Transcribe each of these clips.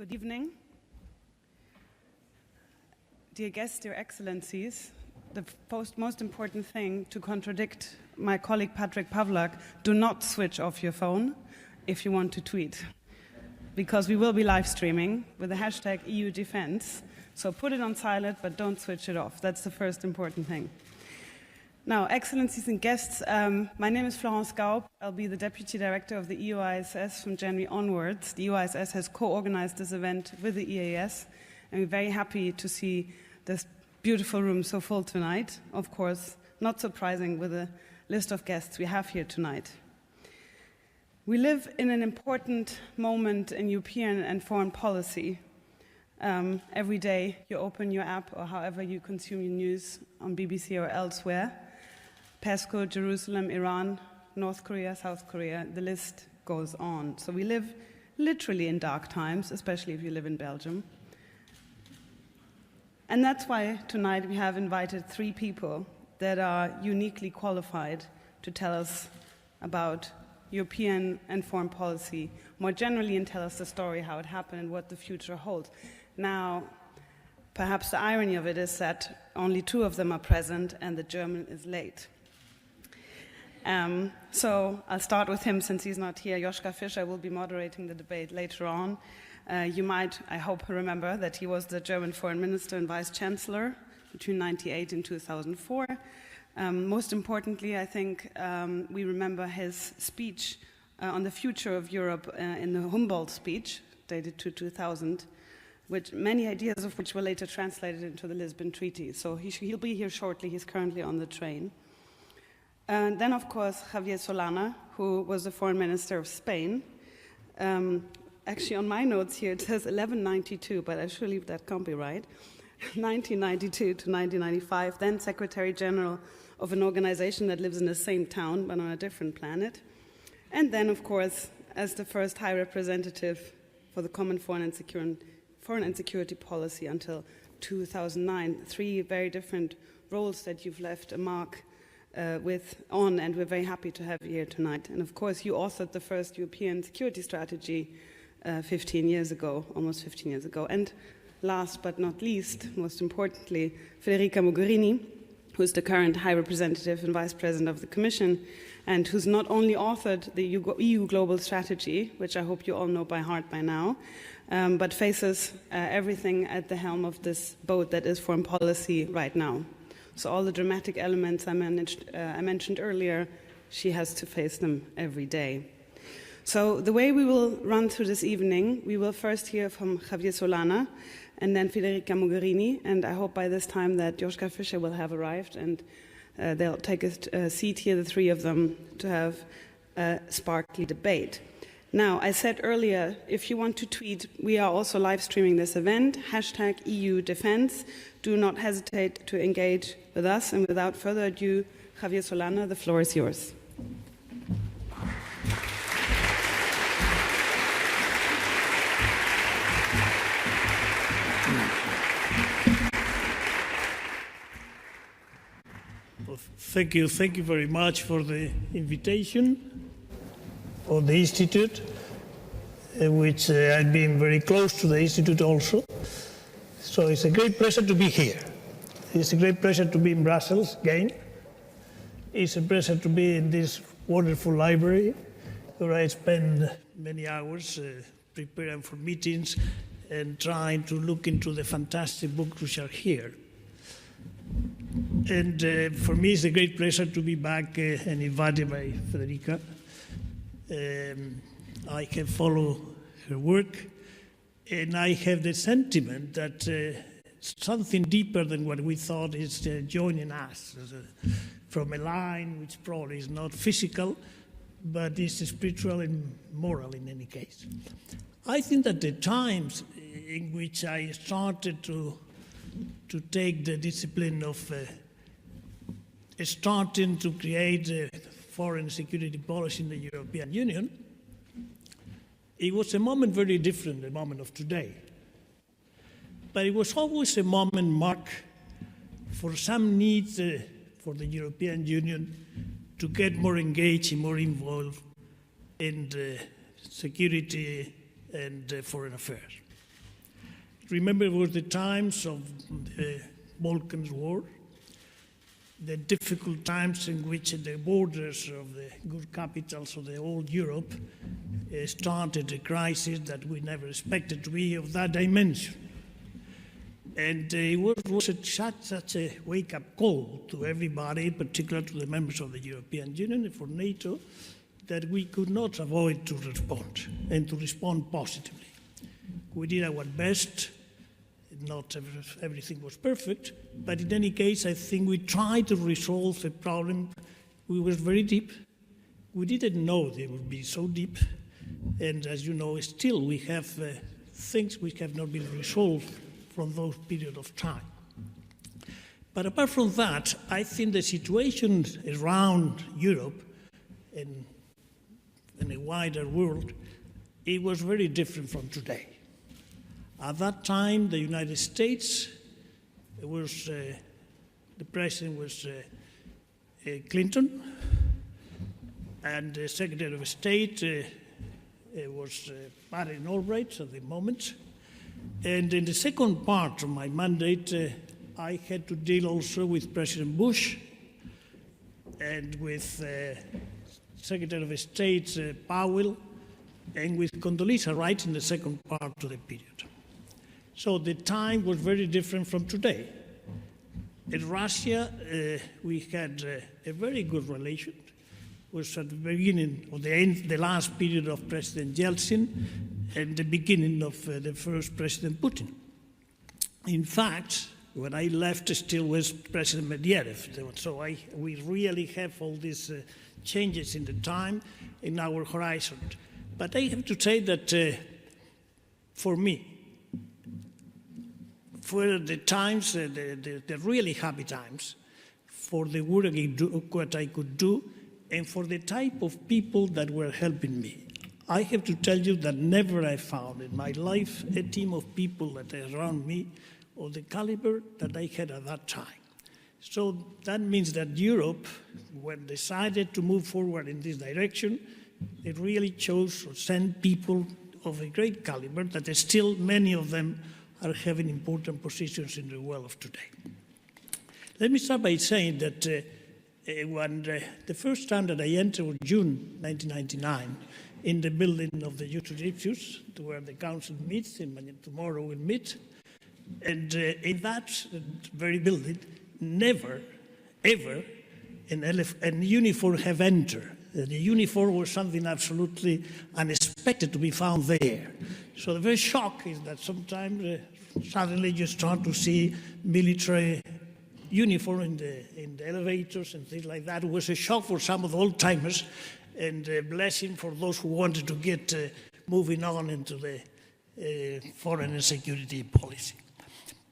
Good evening. Dear guests, dear excellencies, the most important thing, to contradict my colleague Patrick Pavlak, do not switch off your phone if you want to tweet, because we will be live streaming with the hashtag EU Defense. So put it on silent, but don't switch it off. That's the first important thing. Now, excellencies and guests, my name is Florence Gaub. I'll be the Deputy Director of the EUISS from January onwards. The EUISS has co-organized this event with the EAS, and we're very happy to see this beautiful room so full tonight. Of course, not surprising with the list of guests we have here tonight. We live in an important moment in European and foreign policy. Every day you open your app or however you consume your news on BBC or elsewhere. PESCO, Jerusalem, Iran, North Korea, South Korea, the list goes on. So we live literally in dark times, especially if you live in Belgium. And that's why tonight we have invited three people that are uniquely qualified to tell us about European and foreign policy more generally, and tell us the story, how it happened and what the future holds. Now, perhaps the irony of it is that only two of them are present and the German is late. So I'll start with him since he's not here. Joschka Fischer will be moderating the debate later on. You might, I hope, remember that he was the German foreign minister and vice-chancellor between 1998 and 2004. Most importantly, I think we remember his speech on the future of Europe in the Humboldt speech, dated to 2000, which many ideas of which were later translated into the Lisbon Treaty. So he'll be here shortly. He's currently on the train. And then, of course, Javier Solana, who was the foreign minister of Spain. Actually, on my notes here, it says 1192, but surely that can't be right. 1992 to 1995, then Secretary General of an organization that lives in the same town, but on a different planet. And then, of course, as the first High Representative for the Common Foreign and Security Policy until 2009. Three very different roles that you've left a mark and we're very happy to have you here tonight. And of course, you authored the first European security strategy 15 years ago, almost 15 years ago. And last but not least, most importantly, Federica Mogherini, who's the current High Representative and Vice President of the Commission, and who's not only authored the EU Global Strategy, which I hope you all know by heart by now, but faces everything at the helm of this boat that is foreign policy right now. So all the dramatic elements I mentioned earlier, she has to face them every day. So the way we will run through this evening, we will first hear from Javier Solana and then Federica Mogherini, and I hope by this time that Joschka Fischer will have arrived and they'll take a seat here, the three of them, to have a sparkly debate. Now, I said earlier, if you want to tweet, we are also live streaming this event, hashtag EU Defense. Do not hesitate to engage with us. And without further ado, Javier Solana, the floor is yours. Well, thank you very much for the invitation of the Institute, which I've been very close to the Institute also. So it's a great pleasure to be here. It's a great pleasure to be in Brussels again. It's a pleasure to be in this wonderful library where I spend many hours preparing for meetings and trying to look into the fantastic books which are here. And for me, it's a great pleasure to be back and invited by Federica. I can follow her work, and I have the sentiment that something deeper than what we thought is joining us from a line which probably is not physical, but is spiritual and moral in any case. I think that the times in which I started to take the discipline of starting to create a foreign security policy in the European Union, it was a moment very different than the moment of today. But it was always a moment marked for some needs for the European Union to get more engaged and more involved in security and foreign affairs. remember it was the times of the Balkans War, the difficult times in which the borders of the good capitals of the old Europe started a crisis that we never expected to be of that dimension. And it was such a wake-up call to everybody, particularly to the members of the European Union and for NATO, that we could not avoid to respond, and to respond positively. We did our best. Not everything was perfect, but in any case, I think we tried to resolve a problem. We were very deep. We didn't know they would be so deep. And as you know, still we have things which have not been resolved from those periods of time. But apart from that, I think the situation around Europe and in a wider world, it was very different from today. At that time, the United States was, the president was Clinton, and the Secretary of State was Madeleine Albright at the moment. And in the second part of my mandate, I had to deal also with President Bush and with Secretary of State Powell and with Condoleezza Rice in the second part of the period. So the time was very different from today. In Russia, we had a very good relation. It was at the beginning of the last period of President Yeltsin and the beginning of the first President Putin. In fact, when I left, still was President Medvedev. So we really have all these changes in the time, in our horizon. But I have to say that for me, for the times, the really happy times, for the work what I could do, and for the type of people that were helping me. I have to tell you that never I found in my life a team of people that are around me of the caliber that I had at that time. So that means that Europe, when decided to move forward in this direction, it really chose to send people of a great caliber that still many of them are having important positions in the world of today. Let me start by saying that when the first time that I entered was June 1999 in the building of the Youth Egyptians, where the council meets, and tomorrow we'll meet, and in that very building, never, ever, a uniform have entered. The uniform was something absolutely unexpected to be found there. So the very shock is that sometimes suddenly you start to see military uniform in the elevators and things like that. It was a shock for some of the old-timers and a blessing for those who wanted to get moving on into the foreign and security policy.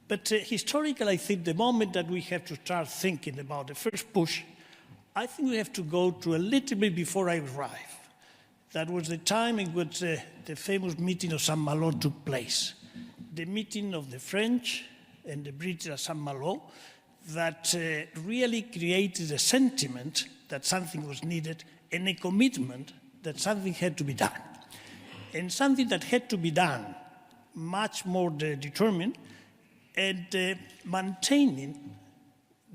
But historically, I think the moment that we have to start thinking about the first push, I think we have to go to a little bit before I arrived. That was the time in which the famous meeting of Saint Malo took place. The meeting of the French and the British at Saint Malo that really created a sentiment that something was needed and a commitment that something had to be done. And something that had to be done much more determined and maintaining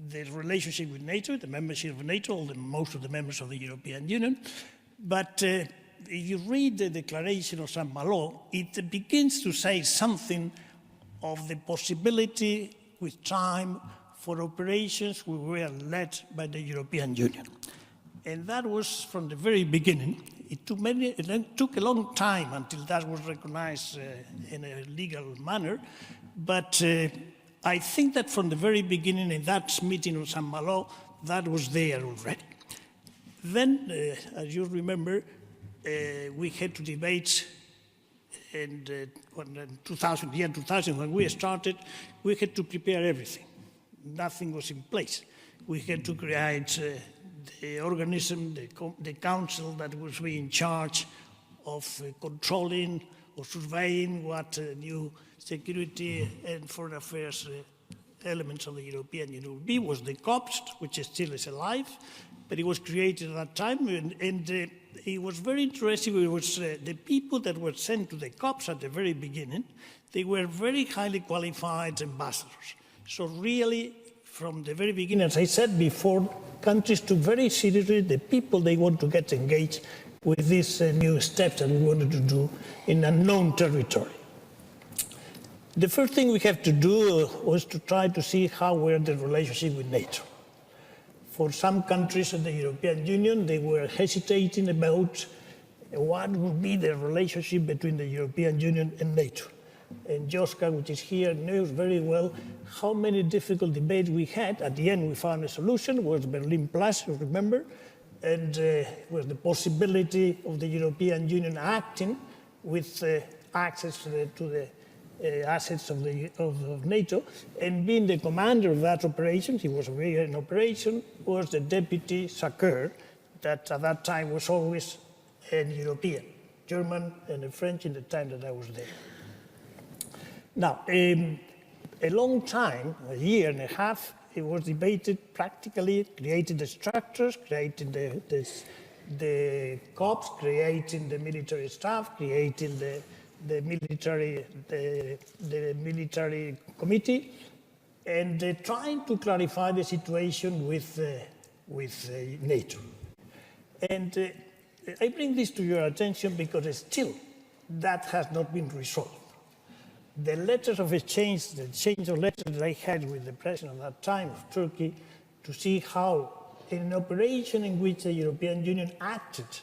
the relationship with NATO, the membership of NATO, most of the members of the European Union. But if you read the declaration of Saint Malo, it begins to say something of the possibility with time for operations we were led by the European Union. And that was from the very beginning. It took a long time until that was recognized in a legal manner. But I think that from the very beginning in that meeting of Saint Malo, that was there already. Then, as you remember, we had to debate in 2000, when we started, we had to prepare everything. Nothing was in place. We had to create the organism, the council that was in charge of controlling or surveying what new security and foreign affairs elements of the European Union would be, was the COPS, which still is alive, but it was created at that time, and it was very interesting. It was the people that were sent to the COPs at the very beginning, they were very highly qualified ambassadors. So really, from the very beginning, as I said before, countries took very seriously the people they want to get engaged with these new steps that we wanted to do in unknown territory. The first thing we have to do was to try to see how were the relationship with NATO. For some countries in the European Union, they were hesitating about what would be the relationship between the European Union and NATO. And Joschka, which is here, knows very well how many difficult debates we had. At the end, we found a solution. It was Berlin Plus, you remember, and was the possibility of the European Union acting with access to the assets of NATO, and being the commander of that operation. He was in operation, was the deputy Sacker, that at that time was always a European, German and a French in the time that I was there. Now, a long time, a year and a half, it was debated practically, creating the structures, creating the COPs, creating the military staff, creating the military committee, and trying to clarify the situation with NATO. And I bring this to your attention because still that has not been resolved. The letters of exchange, the exchange of letters that I had with the president at that time of Turkey to see how in an operation in which the European Union acted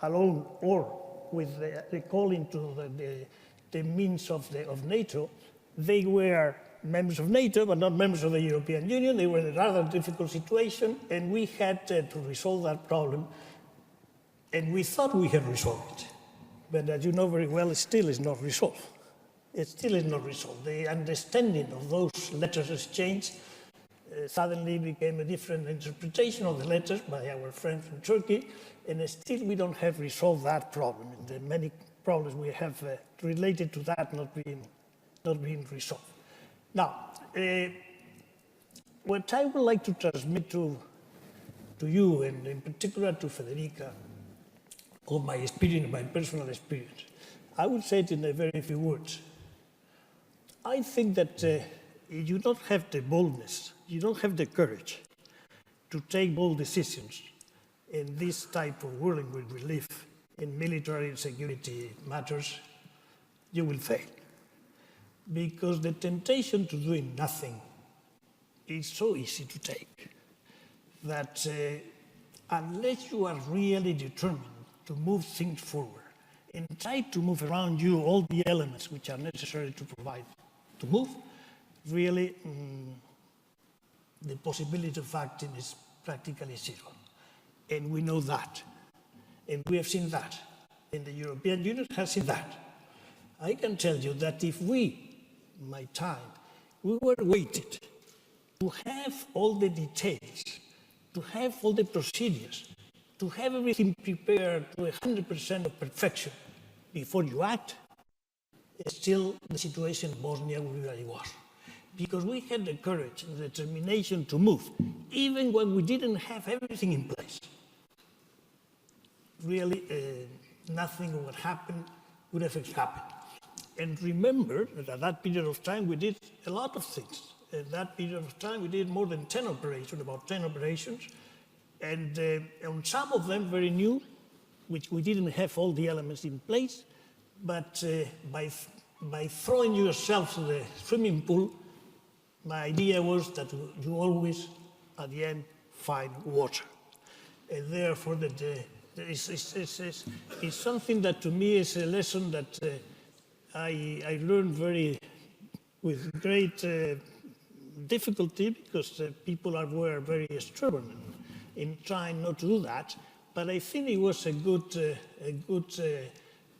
alone or with the calling to the means of NATO, they were members of NATO, but not members of the European Union. They were in a rather difficult situation, and we had to resolve that problem. And we thought we had resolved it. But as you know very well, it still is not resolved. It still is not resolved. The understanding of those letters exchanged suddenly became a different interpretation of the letters by our friends from Turkey, and still we don't have resolved that problem. The many problems we have related to that not being resolved. Now, what I would like to transmit to you, and in particular to Federica, of my experience, my personal experience, I would say it in a very few words. I think that you don't have the boldness, you don't have the courage to take bold decisions in this type of world in which we live, in military and security matters, you will fail. Because the temptation to doing nothing is so easy to take that unless you are really determined to move things forward and try to move around you all the elements which are necessary to provide to move, really the possibility of acting is practically zero. And we know that. And we have seen that. And the European Union has seen that. I can tell you that if we, my time, we were waited to have all the details, to have all the procedures, to have everything prepared to 100% of perfection before you act, still the situation in Bosnia would be where it was. Because we had the courage and the determination to move, even when we didn't have everything in place. Really, nothing of what happened would have happened. And remember that at that period of time, we did a lot of things. At that period of time, we did more than 10 operations, about 10 operations. And on some of them, very new, which we didn't have all the elements in place. But by throwing yourself to the swimming pool, my idea was that you always, at the end, find water. And therefore, it's something that to me is a lesson that I learned with great difficulty, because people were very stubborn in trying not to do that. But I think it was a good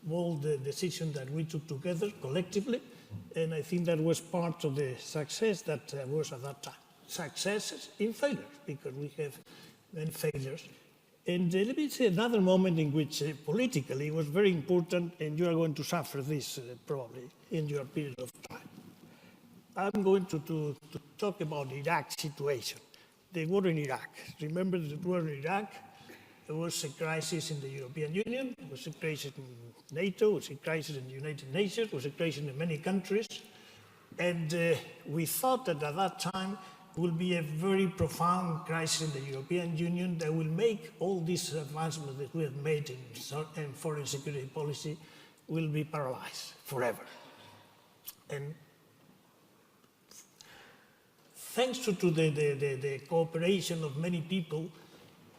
bold decision that we took together collectively, and I think that was part of the success that was at that time. Successes in failures, because we have many failures. And let me say another moment in which politically it was very important, and you are going to suffer this probably in your period of time. I'm going to talk about the Iraq situation, the war in Iraq. Remember the war in Iraq? There was a crisis in the European Union, there was a crisis in NATO, there was a crisis in the United Nations, there was a crisis in many countries. And we thought that at that time will be a very profound crisis in the European Union that will make all these advancements that we have made in foreign security policy will be paralyzed forever. And thanks to the cooperation of many people,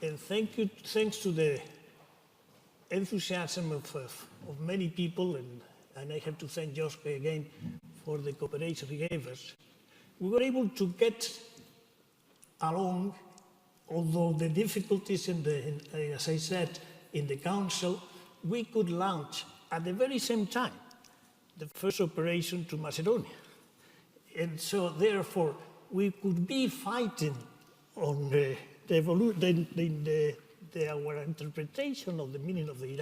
and thanks to the enthusiasm of many people, and I have to thank Joschka again for the cooperation he gave us, we were able to get along, although the difficulties as I said, in the Council, we could launch at the very same time the first operation to Macedonia. And so therefore, we could be fighting on our interpretation of the meaning of the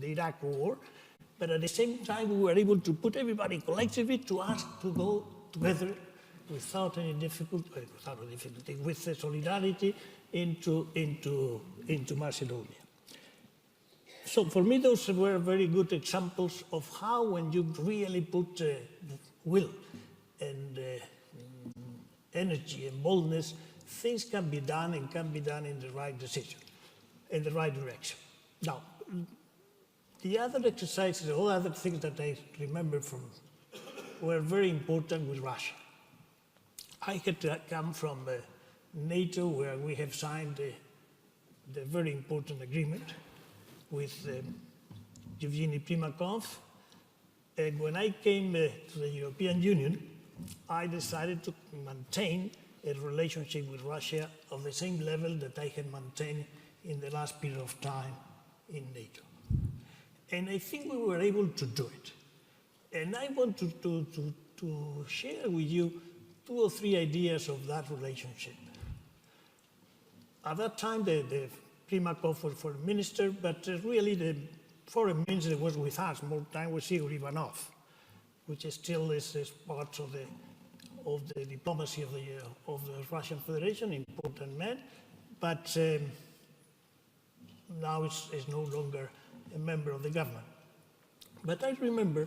Iraq war, but at the same time we were able to put everybody collectively to ask to go together without any difficulty, with the solidarity into Macedonia. So for me, those were very good examples of how, when you really put will and energy and boldness, things can be done and can be done in the right decision, in the right direction. Now, the other exercises, all other things that I remember from were very important with Russia. I had come from NATO, where we have signed the very important agreement with Yevgeny Primakov. And when I came to the European Union, I decided to maintain a relationship with Russia of the same level that I had maintained in the last period of time in NATO. And I think we were able to do it. And I want to share with you 2 or 3 ideas of that relationship. At that time, the Primakov was foreign minister, but really the foreign minister was with us more time was Igor Ivanov, which still is part of the diplomacy of the Russian Federation, important man, but now is no longer a member of the government. But I remember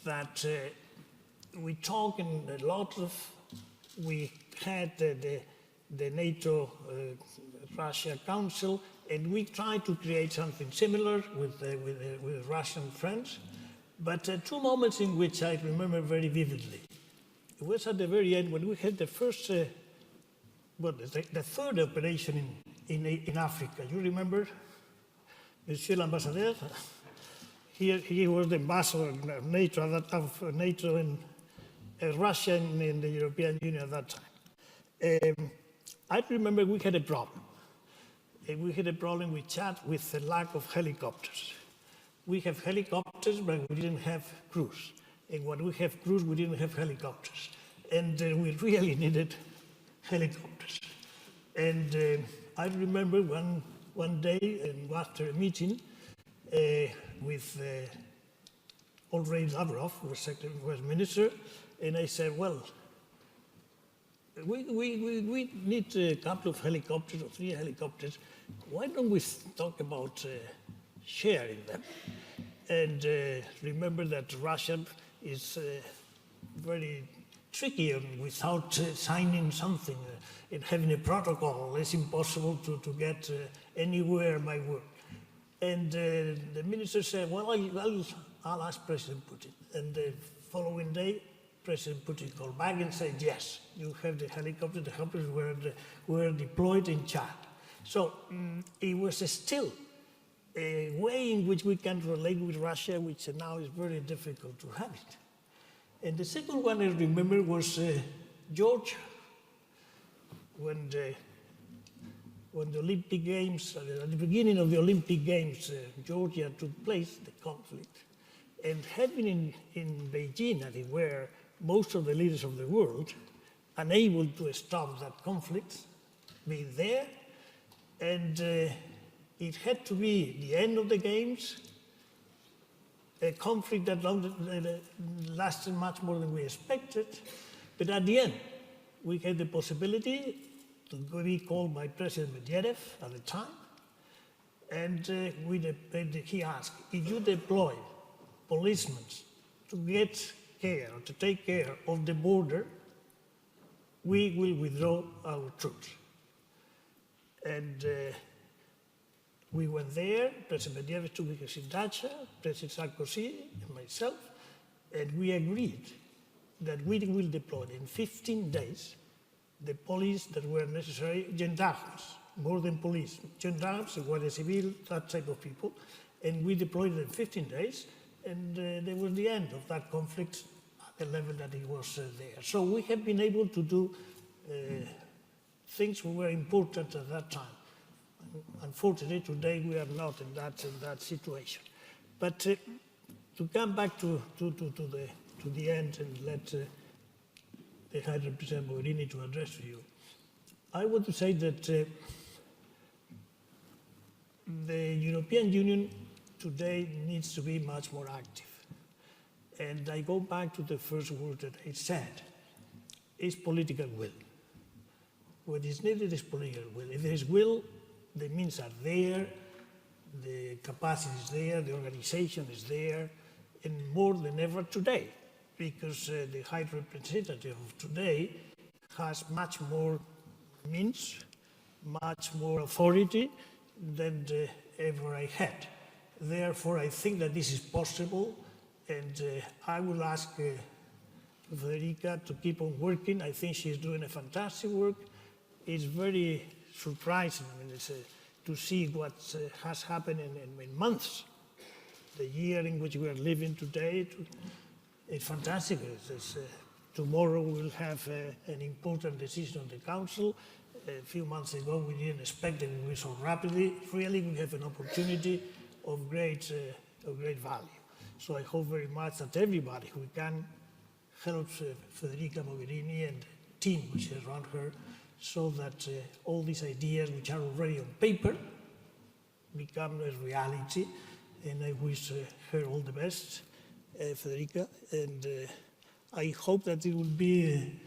that we talked in a lot of, we had the NATO Russia Council, and we tried to create something similar with Russian friends. But 2 moments in which I remember very vividly. It was at the very end when we had the first, the third operation in Africa. You remember, Monsieur l'Ambassadeur? He was the ambassador of NATO in Russia and in the European Union at that time. I remember we had a problem. We had a problem with Chad with the lack of helicopters. We have helicopters, but we didn't have crews. And when we have crews, we didn't have helicopters. And we really needed helicopters. And I remember one day, and after a meeting with already Lavrov, who was minister, and I said, well, we need a couple of helicopters or 3 helicopters. Why don't we talk about sharing them? And remember that Russia is very tricky, and without signing something and having a protocol, it's impossible to get anywhere by word. And the minister said, well, I'll ask President Putin. And the following day, President Putin called back and said, yes, you have the helicopters. The helicopters were deployed in Chad. So it was still a way in which we can relate with Russia, which now is very difficult to have it. And the second one I remember was Georgia. When the Olympic Games, at the beginning of the Olympic Games, Georgia took place, the conflict. And having in Beijing, as it were, most of the leaders of the world, unable to stop that conflict, being there, and it had to be the end of the games, a conflict that lasted much more than we expected, but at the end, we had the possibility to be called by President Medvedev at the time, And he asked, if you deploy policemen to get care or to take care of the border, we will withdraw our troops. And we went there, President Medvedev took us in Dacha, President Sarkozy and myself, and we agreed that we will deploy in 15 days the police that were necessary, gendarmes, more than police, gendarmes, Guardia Civil, that type of people, and we deployed it in 15 days, and there was the end of that conflict at the level that it was there. So we have been able to do things that were important at that time. Unfortunately, today we are not in that situation. But to come back to the end and let the High Representative Mogherini to address you, I want to say that the European Union today needs to be much more active. And I go back to the first word that I said, is political will. What is needed is political will. If there is will, the means are there, the capacity is there, the organization is there, and more than ever today, because the High Representative of today has much more means, much more authority than ever I had. Therefore, I think that this is possible, and I will ask Federica to keep on working. I think she's doing a fantastic work. It's very surprising, I mean, to see what has happened in months. The year in which we are living today, it's fantastic. Tomorrow we'll have an important decision on the Council. A few months ago, we didn't expect it to be so rapidly. Really, we have an opportunity of great value. So I hope very much that everybody who can help Federica Mogherini and the team which is around her, so that all these ideas which are already on paper become a reality. And I wish her all the best, Federica. And I hope that it will be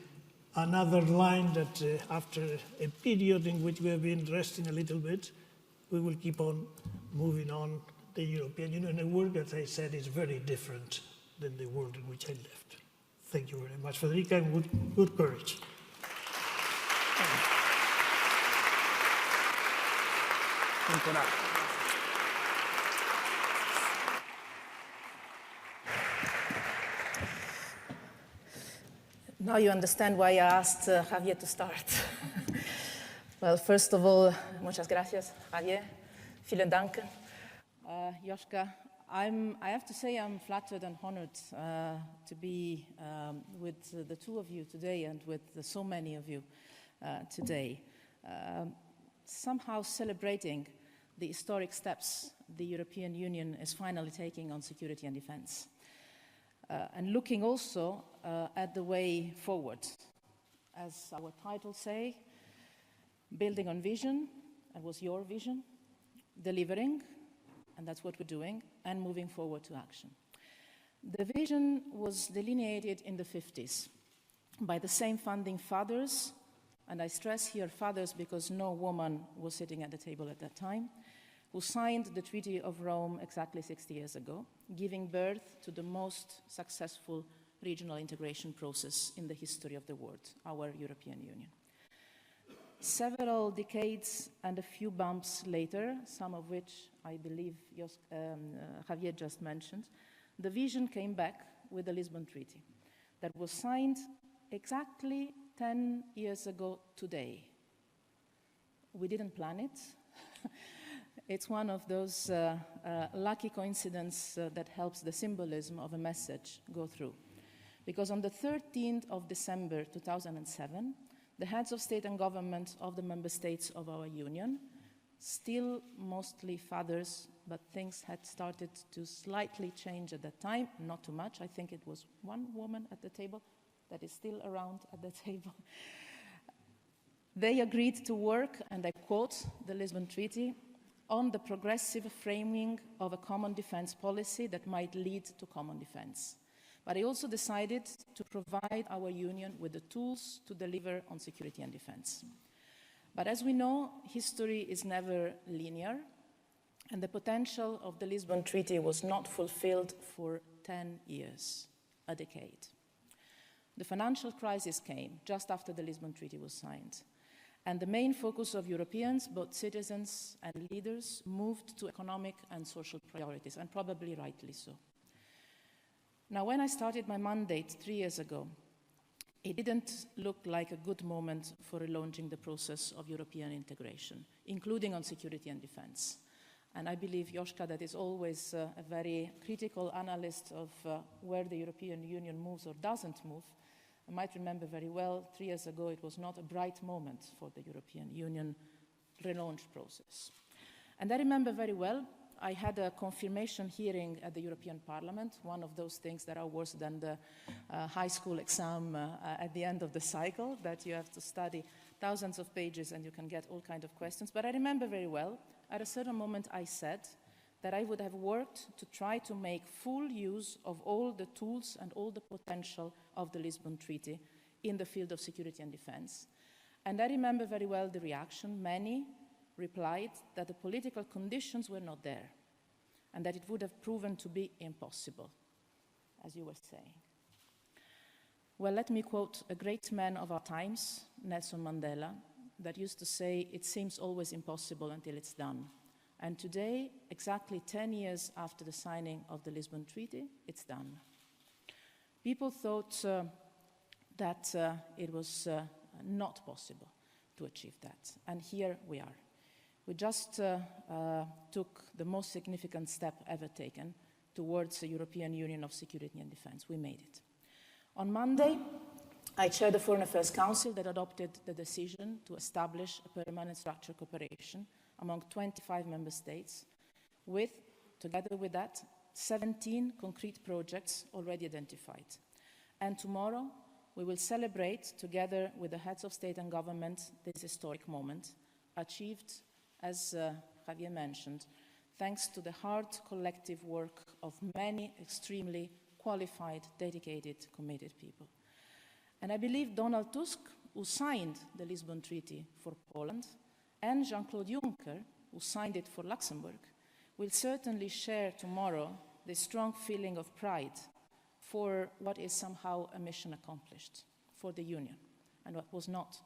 another line that after a period in which we have been resting a little bit, we will keep on moving on the European Union. A world, as I said, is very different than the world in which I lived. Thank you very much, Federica, and good courage. Now you understand why I asked Javier to start. Well, first of all, muchas gracias, Javier. Vielen Dank. Joschka, I have to say I'm flattered and honored to be with the two of you today and with so many of you today, somehow celebrating the historic steps the European Union is finally taking on security and defense. And looking also at the way forward. As our titles say, building on vision, that was your vision, delivering, and that's what we're doing, and moving forward to action. The vision was delineated in the 50s by the same founding fathers, and I stress here fathers because no woman was sitting at the table at that time, who signed the Treaty of Rome exactly 60 years ago, giving birth to the most successful regional integration process in the history of the world, our European Union. Several decades and a few bumps later, some of which I believe Javier just mentioned, the vision came back with the Lisbon Treaty that was signed exactly 10 years ago today. We didn't plan it. It's one of those lucky coincidences that helps the symbolism of a message go through. Because on the 13th of December 2007, the heads of state and government of the member states of our union, still mostly fathers, but things had started to slightly change at that time, not too much. I think it was one woman at the table that is still around at the table. They agreed to work, and I quote the Lisbon Treaty, on the progressive framing of a common defense policy that might lead to common defense. But I also decided to provide our union with the tools to deliver on security and defense. But as we know, history is never linear, And the potential of the Lisbon Treaty was not fulfilled for 10 years, a decade. The financial crisis came just after the Lisbon Treaty was signed. And the main focus of Europeans, both citizens and leaders, moved to economic and social priorities, and probably rightly so. Now, when I started my mandate 3 years ago, it didn't look like a good moment for relaunching the process of European integration, including on security and defense. And I believe, Joschka, that is always a very critical analyst of where the European Union moves or doesn't move. I might remember very well, 3 years ago, it was not a bright moment for the European Union relaunch process. And I remember very well, I had a confirmation hearing at the European Parliament, one of those things that are worse than the high school exam at the end of the cycle, that you have to study thousands of pages and you can get all kinds of questions. But I remember very well, at a certain moment I said that I would have worked to try to make full use of all the tools and all the potential of the Lisbon Treaty in the field of security and defense. And I remember very well the reaction. Many replied that the political conditions were not there and that it would have proven to be impossible, as you were saying. Well, let me quote a great man of our times, Nelson Mandela, that used to say, "It seems always impossible until it's done." And today, exactly 10 years after the signing of the Lisbon Treaty, it's done. People thought that it was not possible to achieve that. And here we are. We just took the most significant step ever taken towards the European Union of Security and Defense. We made it. On Monday, I chaired the Foreign Affairs Council that adopted the decision to establish a permanent structured cooperation among 25 member states with, together with that, 17 concrete projects already identified. And tomorrow, we will celebrate, together with the heads of state and government, this historic moment, achieved, as Javier mentioned, thanks to the hard collective work of many extremely qualified, dedicated, committed people. And I believe Donald Tusk, who signed the Lisbon Treaty for Poland, and Jean-Claude Juncker, who signed it for Luxembourg, will certainly share tomorrow this strong feeling of pride for what is somehow a mission accomplished for the Union, and what was not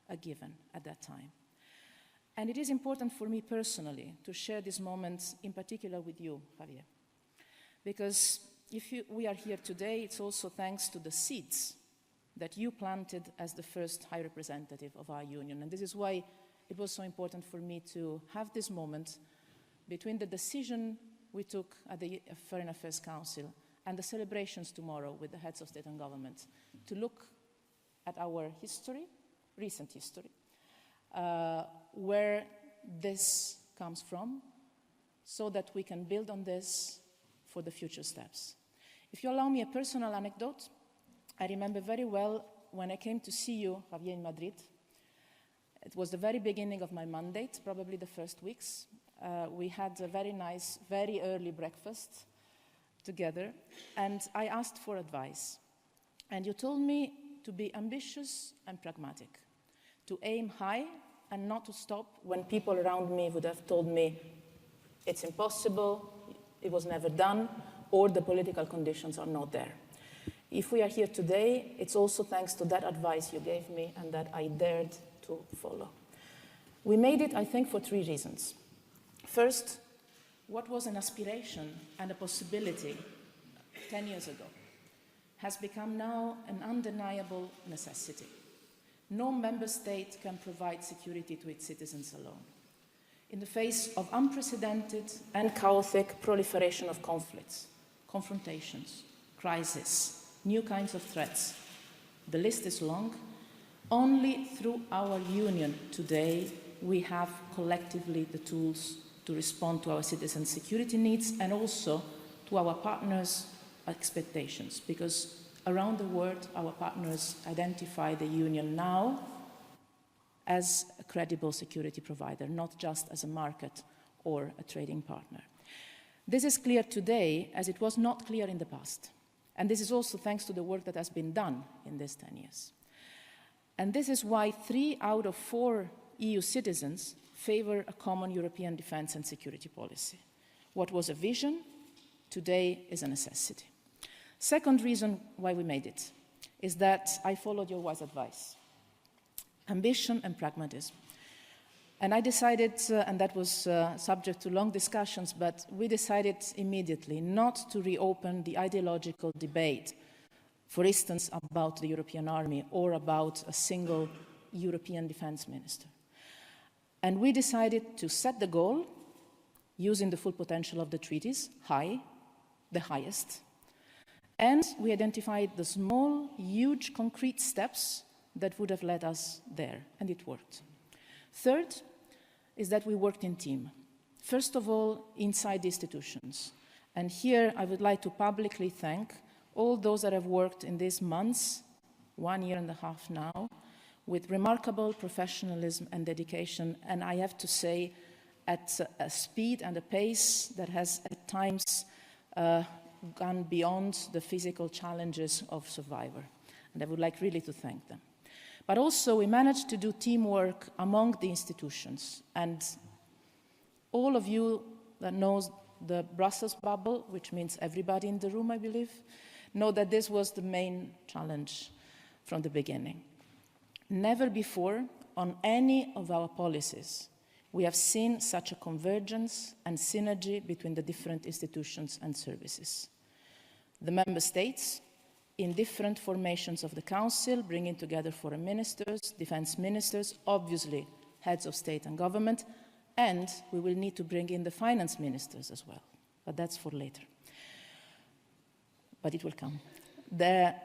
a given at that time. And it is important for me personally to share this moment in particular with you, Javier, because if we are here today, it's also thanks to the seeds that you planted as the first High Representative of our Union. And this is why it was so important for me to have this moment between the decision we took at the Foreign Affairs Council and the celebrations tomorrow with the heads of state and government, to look at our history, recent history, where this comes from, so that we can build on this for the future steps. If you allow me a personal anecdote, I remember very well when I came to see you, Javier, in Madrid. It was the very beginning of my mandate, probably the first weeks. We had a very nice, very early breakfast together, and I asked for advice. And you told me to be ambitious and pragmatic, to aim high and not to stop when people around me would have told me it's impossible, it was never done, or the political conditions are not there. If we are here today, it's also thanks to that advice you gave me and that I dared to follow. We made it, I think, for 3 reasons. First, what was an aspiration and a possibility 10 years ago has become now an undeniable necessity. No member state can provide security to its citizens alone. In the face of unprecedented and chaotic proliferation of conflicts, confrontations, crises, new kinds of threats, the list is long. Only through our union today we have collectively the tools to respond to our citizens' security needs and also to our partners' expectations, because around the world our partners identify the union now as a credible security provider, not just as a market or a trading partner. This is clear today as it was not clear in the past. And this is also thanks to the work that has been done in these 10 years. And this is why 3 out of 4 EU citizens favor a common European defense and security policy. What was a vision, today is a necessity. Second reason why we made it is that I followed your wise advice. Ambition and pragmatism. And I decided, and that was subject to long discussions, but we decided immediately not to reopen the ideological debate, for instance, about the European army or about a single European defense minister. And we decided to set the goal, using the full potential of the treaties, high, the highest. And we identified the small, huge, concrete steps that would have led us there, and it worked. Third is that we worked in team. First of all, inside the institutions. And here I would like to publicly thank all those that have worked in these months, 1.5 years now, with remarkable professionalism and dedication, and I have to say, at a speed and a pace that has at times gone beyond the physical challenges of survivor. And I would like really to thank them. But also we managed to do teamwork among the institutions. And all of you that knows the Brussels bubble, which means everybody in the room, I believe, know that this was the main challenge from the beginning. Never before, on any of our policies, we have seen such a convergence and synergy between the different institutions and services. The member states, in different formations of the Council, bringing together foreign ministers, defense ministers, obviously heads of state and government, and we will need to bring in the finance ministers as well, but that's for later. But it will come. The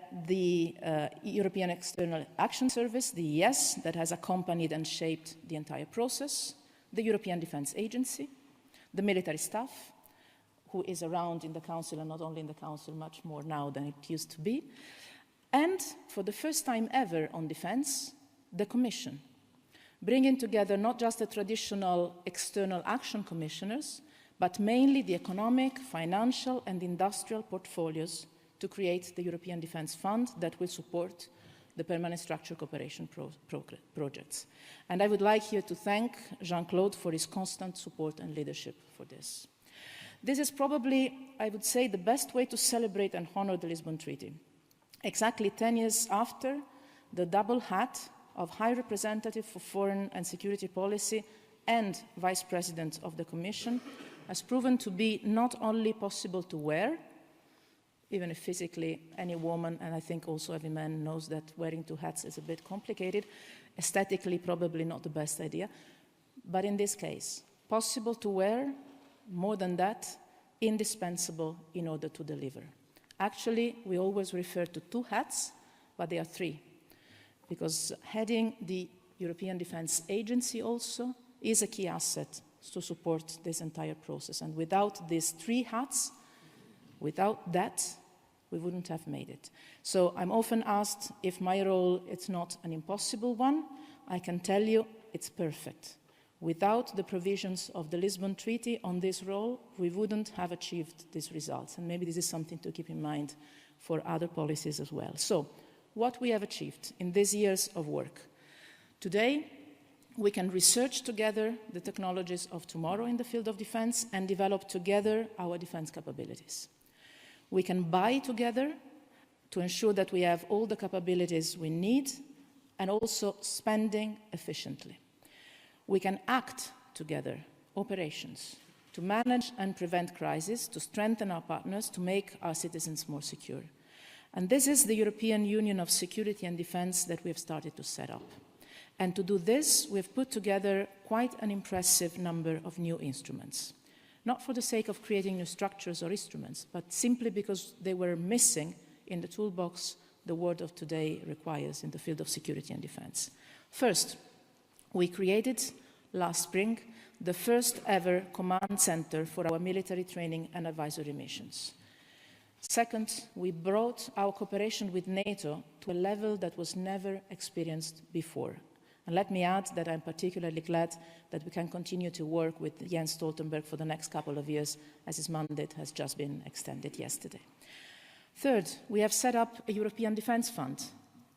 European External Action Service, the EES, that has accompanied and shaped the entire process, the European Defence Agency, the military staff, who is around in the Council, and not only in the Council, much more now than it used to be, and for the first time ever on defence, the Commission, bringing together not just the traditional external action commissioners, but mainly the economic, financial and industrial portfolios to create the European Defence Fund that will support the permanent structured cooperation projects. And I would like here to thank Jean-Claude for his constant support and leadership for this. This is probably, I would say, the best way to celebrate and honor the Lisbon Treaty. Exactly 10 years after, the double hat of High Representative for Foreign and Security Policy and Vice President of the Commission has proven to be not only possible to wear, even if physically any woman, and I think also every man knows that wearing two hats is a bit complicated, aesthetically probably not the best idea, but in this case, possible to wear, more than that, indispensable in order to deliver. Actually, we always refer to two hats, but they are three, because heading the European Defence Agency also is a key asset to support this entire process. And without these three hats, without that, we wouldn't have made it. So I'm often asked if my role is not an impossible one. I can tell you it's perfect. Without the provisions of the Lisbon Treaty on this role, we wouldn't have achieved these results. And maybe this is something to keep in mind for other policies as well. So, what we have achieved in these years of work. Today, we can research together the technologies of tomorrow in the field of defense and develop together our defense capabilities. We can buy together to ensure that we have all the capabilities we need and also spending efficiently. We can act together, operations, to manage and prevent crises, to strengthen our partners, to make our citizens more secure. And this is the European Union of Security and Defence that we have started to set up. And to do this, we have put together quite an impressive number of new instruments. Not for the sake of creating new structures or instruments, but simply because they were missing in the toolbox the world of today requires in the field of security and defense. First, we created last spring the first ever command center for our military training and advisory missions. Second, we brought our cooperation with NATO to a level that was never experienced before. And let me add that I'm particularly glad that we can continue to work with Jens Stoltenberg for the next couple of years, as his mandate has just been extended yesterday. Third, we have set up a European Defence Fund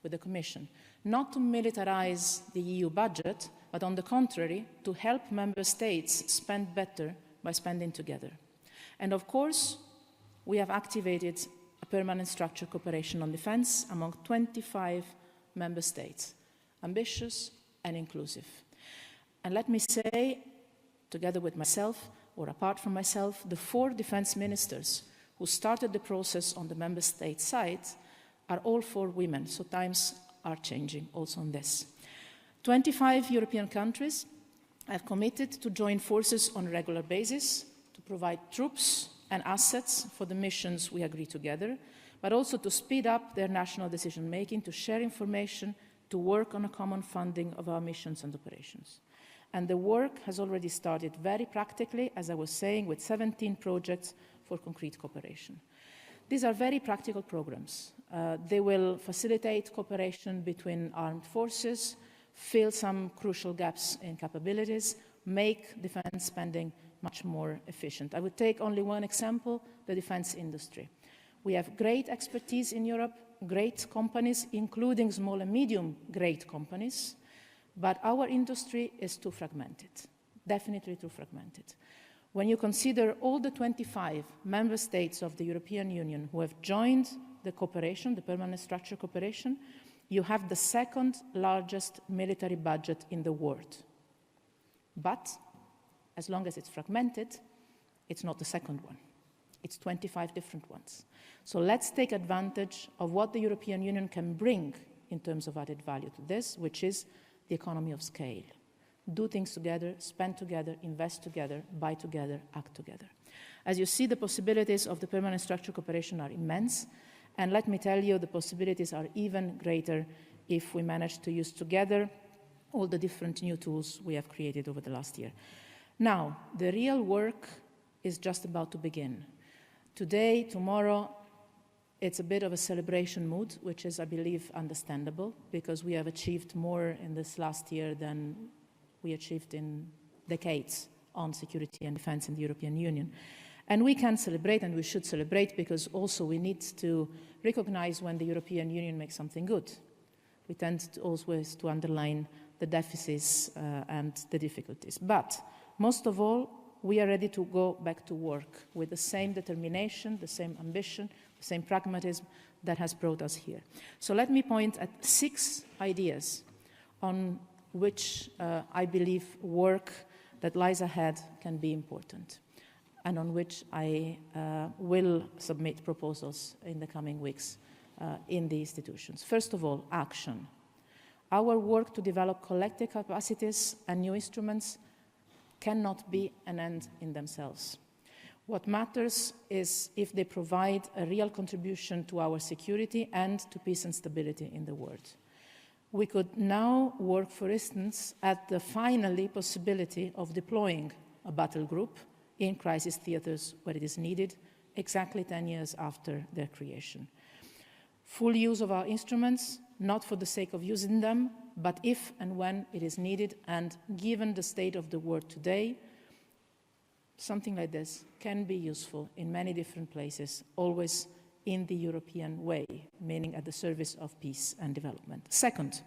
with the Commission, not to militarize the EU budget, but on the contrary, to help member states spend better by spending together. And of course, we have activated a permanent structured cooperation on defense among 25 member states, ambitious and inclusive. And let me say, together with myself, or apart from myself, the 4 defense ministers who started the process on the member state side are all 4 women, so times are changing also on this. 25 European countries have committed to join forces on a regular basis, to provide troops and assets for the missions we agree together, but also to speed up their national decision-making, to share information, to work on a common funding of our missions and operations. And the work has already started very practically, as I was saying, with 17 projects for concrete cooperation. These are very practical programs. They will facilitate cooperation between armed forces, fill some crucial gaps in capabilities, make defense spending much more efficient. I would take only one example, the defense industry. We have great expertise in Europe, great companies, including small and medium great companies, but our industry is too fragmented, definitely too fragmented. When you consider all the 25 member states of the European Union who have joined the cooperation, the permanent structured cooperation, you have the 2nd largest military budget in the world. But as long as it's fragmented, it's not the 2nd one. It's 25 different ones. So let's take advantage of what the European Union can bring in terms of added value to this, which is the economy of scale. Do things together, spend together, invest together, buy together, act together. As you see, the possibilities of the permanent structured cooperation are immense. And let me tell you, the possibilities are even greater if we manage to use together all the different new tools we have created over the last year. Now, the real work is just about to begin. Today, tomorrow, it's a bit of a celebration mood, which is, I believe, understandable, because we have achieved more in this last year than we achieved in decades on security and defense in the European Union. And we can celebrate, and we should celebrate, because also we need to recognize when the European Union makes something good. We tend to always to underline the deficits and the difficulties. But most of all, we are ready to go back to work with the same determination, the same ambition, the same pragmatism that has brought us here. So let me point at 6 ideas on which I believe work that lies ahead can be important, and on which I will submit proposals in the coming weeks in the institutions. First of all, action. Our work to develop collective capacities and new instruments cannot be an end in themselves. What matters is if they provide a real contribution to our security and to peace and stability in the world. We could now work, for instance, at the finally possibility of deploying a battle group in crisis theaters where it is needed, exactly 10 years after their creation. Full use of our instruments, not for the sake of using them, but if and when it is needed, and given the state of the world today, something like this can be useful in many different places, always in the European way, meaning at the service of peace and development. Second,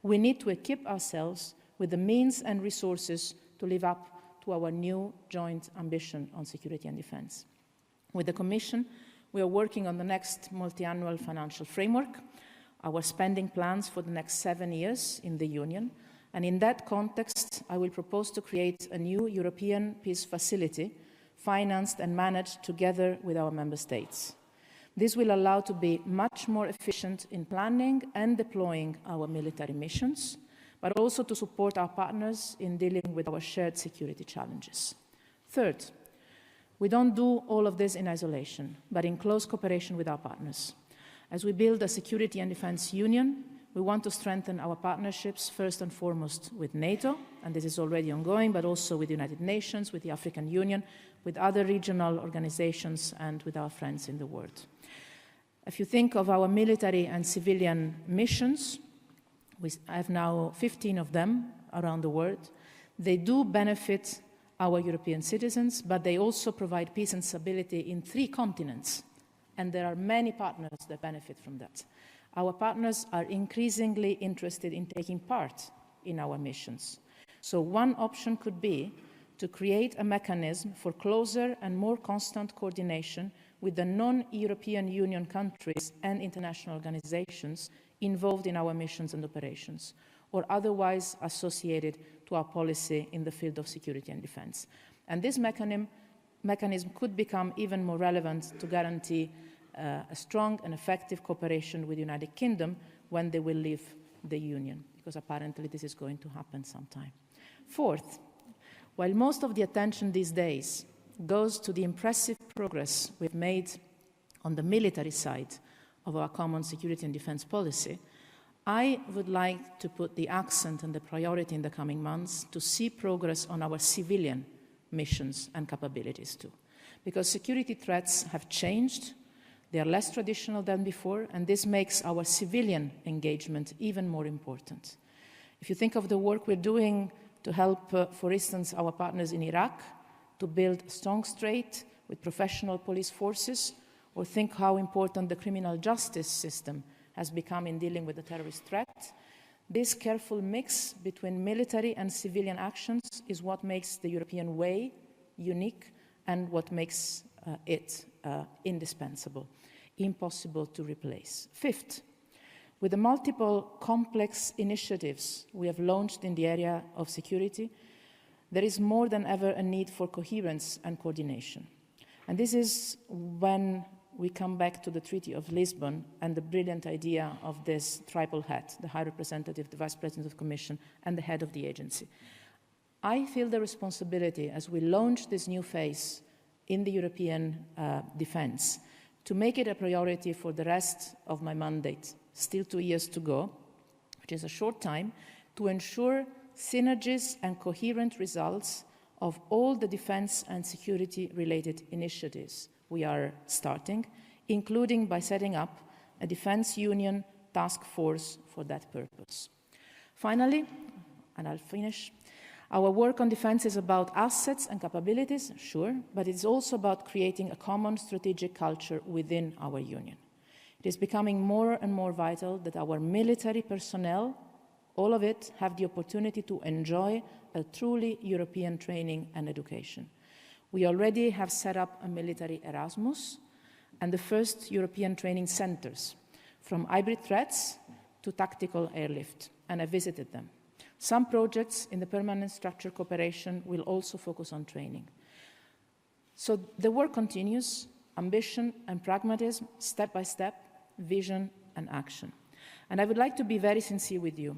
we need to equip ourselves with the means and resources to live up to our new joint ambition on security and defense. With the Commission, we are working on the next multi-annual financial framework, our spending plans for the next 7 years in the Union, and in that context, I will propose to create a new European Peace Facility, financed and managed together with our member states. This will allow to be much more efficient in planning and deploying our military missions, but also to support our partners in dealing with our shared security challenges. Third, we don't do all of this in isolation, but in close cooperation with our partners. As we build a security and defense union, we want to strengthen our partnerships first and foremost with NATO, and this is already ongoing, but also with the United Nations, with the African Union, with other regional organizations, and with our friends in the world. If you think of our military and civilian missions, we have now 15 of them around the world. They do benefit our European citizens, but they also provide peace and stability in 3 continents. And there are many partners that benefit from that. Our partners are increasingly interested in taking part in our missions. So one option could be to create a mechanism for closer and more constant coordination with the non-European Union countries and international organizations involved in our missions and operations, or otherwise associated to our policy in the field of security and defense. And this mechanism could become even more relevant to guarantee a strong and effective cooperation with the United Kingdom when they will leave the Union, because apparently this is going to happen sometime. Fourth, while most of the attention these days goes to the impressive progress we've made on the military side of our common security and defense policy, I would like to put the accent and the priority in the coming months to see progress on our civilian missions and capabilities too. Because security threats have changed, they are less traditional than before, and this makes our civilian engagement even more important. If you think of the work we're doing to help, for instance, our partners in Iraq to build a strong state with professional police forces, or think how important the criminal justice system has become in dealing with the terrorist threat, this careful mix between military and civilian actions is what makes the European way unique and what makes it indispensable, impossible to replace. Fifth, with the multiple complex initiatives we have launched in the area of security, there is more than ever a need for coherence and coordination. And this is when we come back to the Treaty of Lisbon and the brilliant idea of this triple hat, the High Representative, the Vice President of the Commission, and the head of the agency. I feel the responsibility, as we launch this new phase in the European defense, to make it a priority for the rest of my mandate, still 2 years to go, which is a short time, to ensure synergies and coherent results of all the defense and security-related initiatives we are starting, including by setting up a defense union task force for that purpose. Finally, and I'll finish, our work on defense is about assets and capabilities, sure, but it's also about creating a common strategic culture within our union. It is becoming more and more vital that our military personnel, all of it, have the opportunity to enjoy a truly European training and education. We already have set up a military Erasmus and the first European training centers, from hybrid threats to tactical airlift, and I visited them. Some projects in the permanent structure cooperation will also focus on training. So the work continues, ambition and pragmatism, step by step, vision and action. And I would like to be very sincere with you.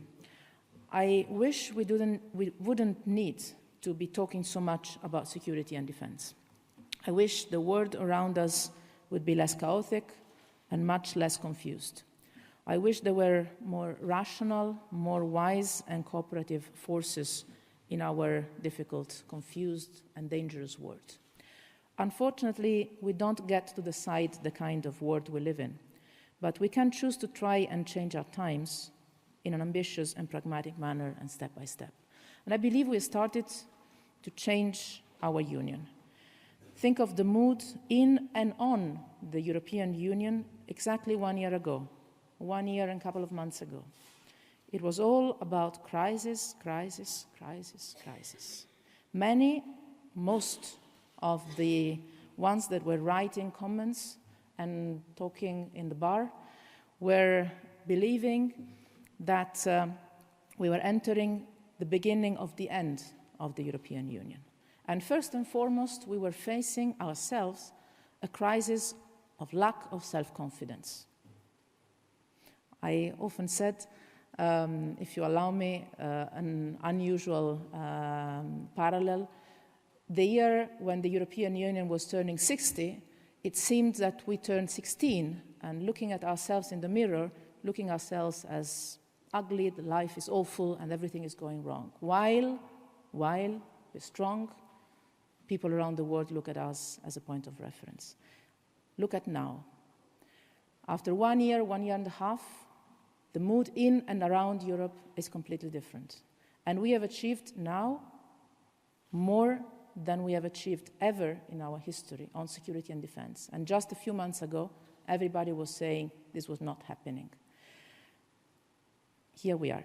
I wish we wouldn't need to be talking so much about security and defense. I wish the world around us would be less chaotic and much less confused. I wish there were more rational, more wise and cooperative forces in our difficult, confused and dangerous world. Unfortunately, we don't get to decide the kind of world we live in, but we can choose to try and change our times in an ambitious and pragmatic manner and step by step. And I believe we started to change our union. Think of the mood in and on the European Union exactly 1 year ago, 1 year and a couple of months ago. It was all about crisis, crisis, crisis, crisis. Most of the ones that were writing comments and talking in the bar were believing that we were entering the beginning of the end of the European Union. And first and foremost, we were facing ourselves a crisis of lack of self-confidence. I often said, if you allow me an unusual parallel, the year when the European Union was turning 60, it seemed that we turned 16, and looking at ourselves in the mirror, looking at ourselves as ugly, the life is awful, and everything is going wrong. While we're strong, people around the world look at us as a point of reference. Look at now. After 1 year, 1 year and a half, the mood in and around Europe is completely different. And we have achieved now more than we have achieved ever in our history on security and defense. And just a few months ago, everybody was saying this was not happening. Here we are.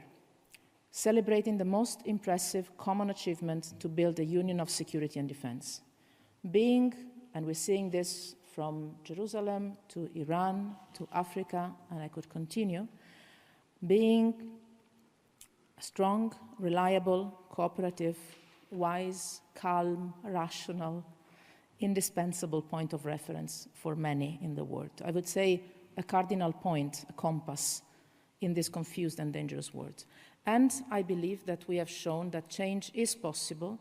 celebrating the most impressive common achievement to build a union of security and defense. Being, and we're seeing this from Jerusalem to Iran to Africa, and I could continue, being a strong, reliable, cooperative, wise, calm, rational, indispensable point of reference for many in the world. I would say a cardinal point, a compass in this confused and dangerous world. And I believe that we have shown that change is possible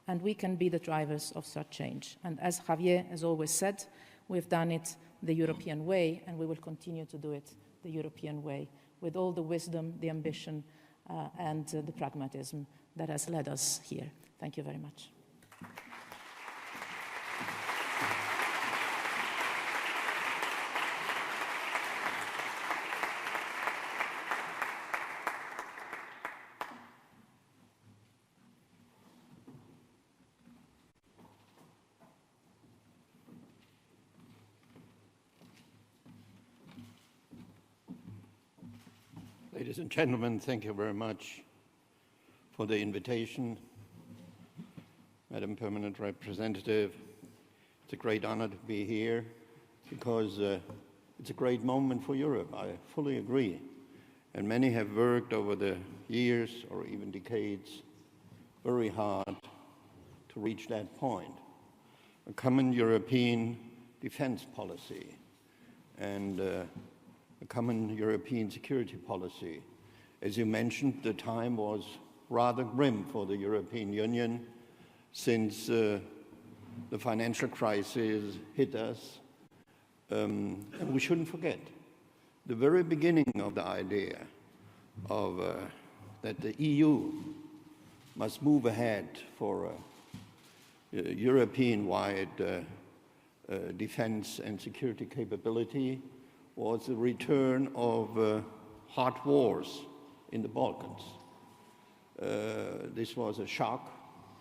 and we can be the drivers of such change. And as Javier has always said, we've done it the European way, and we will continue to do it the European way, with all the wisdom, the ambition, and the pragmatism that has led us here. Thank you very much. Ladies and gentlemen, thank you very much for the invitation. Madam Permanent Representative, it's a great honor to be here because it's a great moment for Europe. I fully agree. And many have worked over the years or even decades very hard to reach that point. A common European defense policy and a common European security policy. As you mentioned, the time was rather grim for the European Union since the financial crisis hit us. And we shouldn't forget the very beginning of the idea of that the EU must move ahead for a European-wide defense and security capability was the return of hot wars in the Balkans. This was a shock,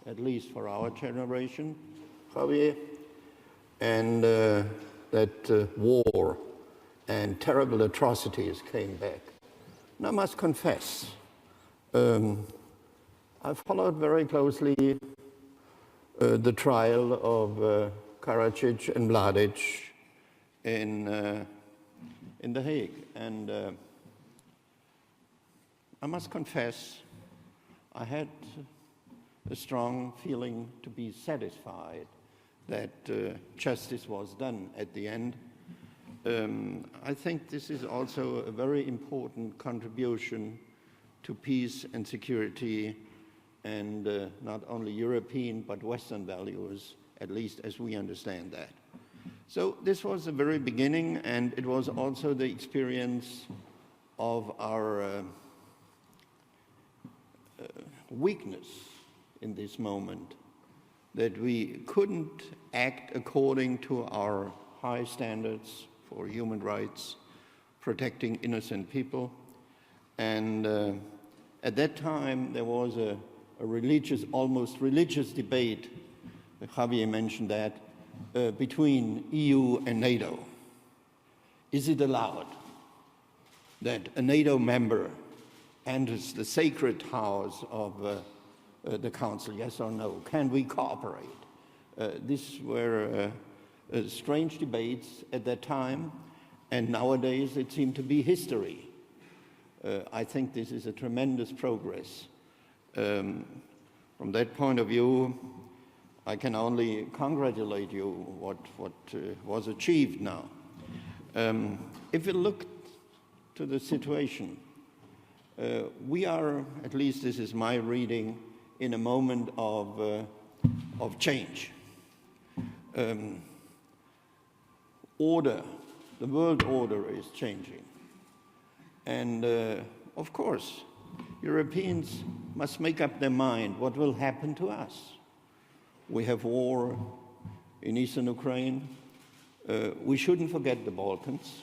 at least for our generation, Javier, and that war and terrible atrocities came back. And I must confess, I followed very closely the trial of Karadzic and Mladic in The Hague, and I must confess, I had a strong feeling to be satisfied that justice was done at the end. I think this is also a very important contribution to peace and security, and not only European but Western values, at least as we understand that. So this was the very beginning, and it was also the experience of our weakness in this moment, that we couldn't act according to our high standards for human rights, protecting innocent people. And at that time, there was a religious, almost religious debate, Javier mentioned that, between EU and NATO. Is it allowed that a NATO member enters the sacred house of the Council, yes or no? Can we cooperate? These were strange debates at that time, and nowadays it seemed to be history. I think this is a tremendous progress. From that point of view, I can only congratulate you what was achieved now. If you look to the situation, we are, at least this is my reading, in a moment of change. Order, the world order is changing. And of course, Europeans must make up their mind what will happen to us. We have war in eastern Ukraine. We shouldn't forget the Balkans.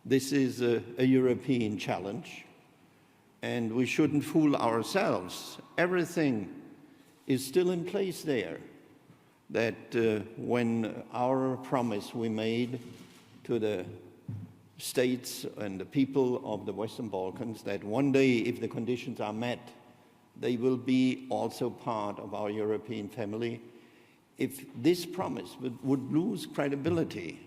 This is a European challenge, and we shouldn't fool ourselves. Everything is still in place there, that when our promise we made to the states and the people of the Western Balkans that one day, if the conditions are met, they will be also part of our European family. If this promise would lose credibility,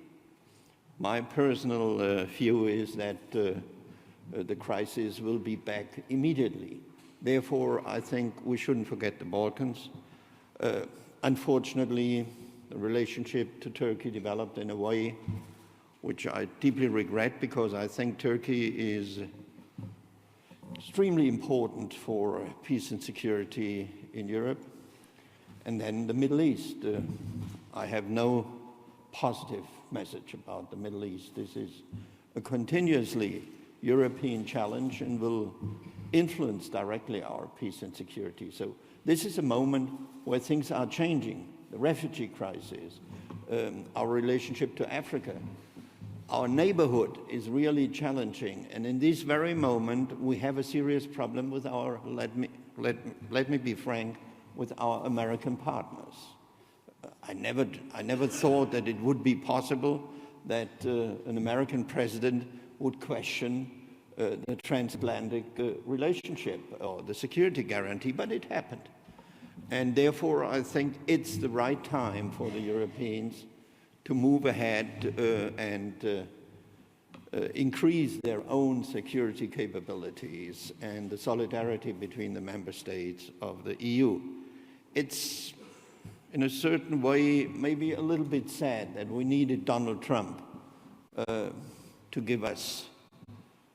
my personal view is that the crisis will be back immediately. Therefore, I think we shouldn't forget the Balkans. Unfortunately, the relationship to Turkey developed in a way which I deeply regret, because I think Turkey is extremely important for peace and security in Europe. And then the Middle East. I have no positive message about the Middle East. This is a continuously European challenge and will influence directly our peace and security. So this is a moment where things are changing. The refugee crisis, our relationship to Africa, our neighborhood is really challenging. And in this very moment, we have a serious problem with our, let me be frank, with our American partners. I never thought that it would be possible that an American president would question the transatlantic relationship or the security guarantee, but it happened. And therefore, I think it's the right time for the Europeans to move ahead and increase their own security capabilities and the solidarity between the member states of the EU. It's, in a certain way, maybe a little bit sad that we needed Donald Trump to give us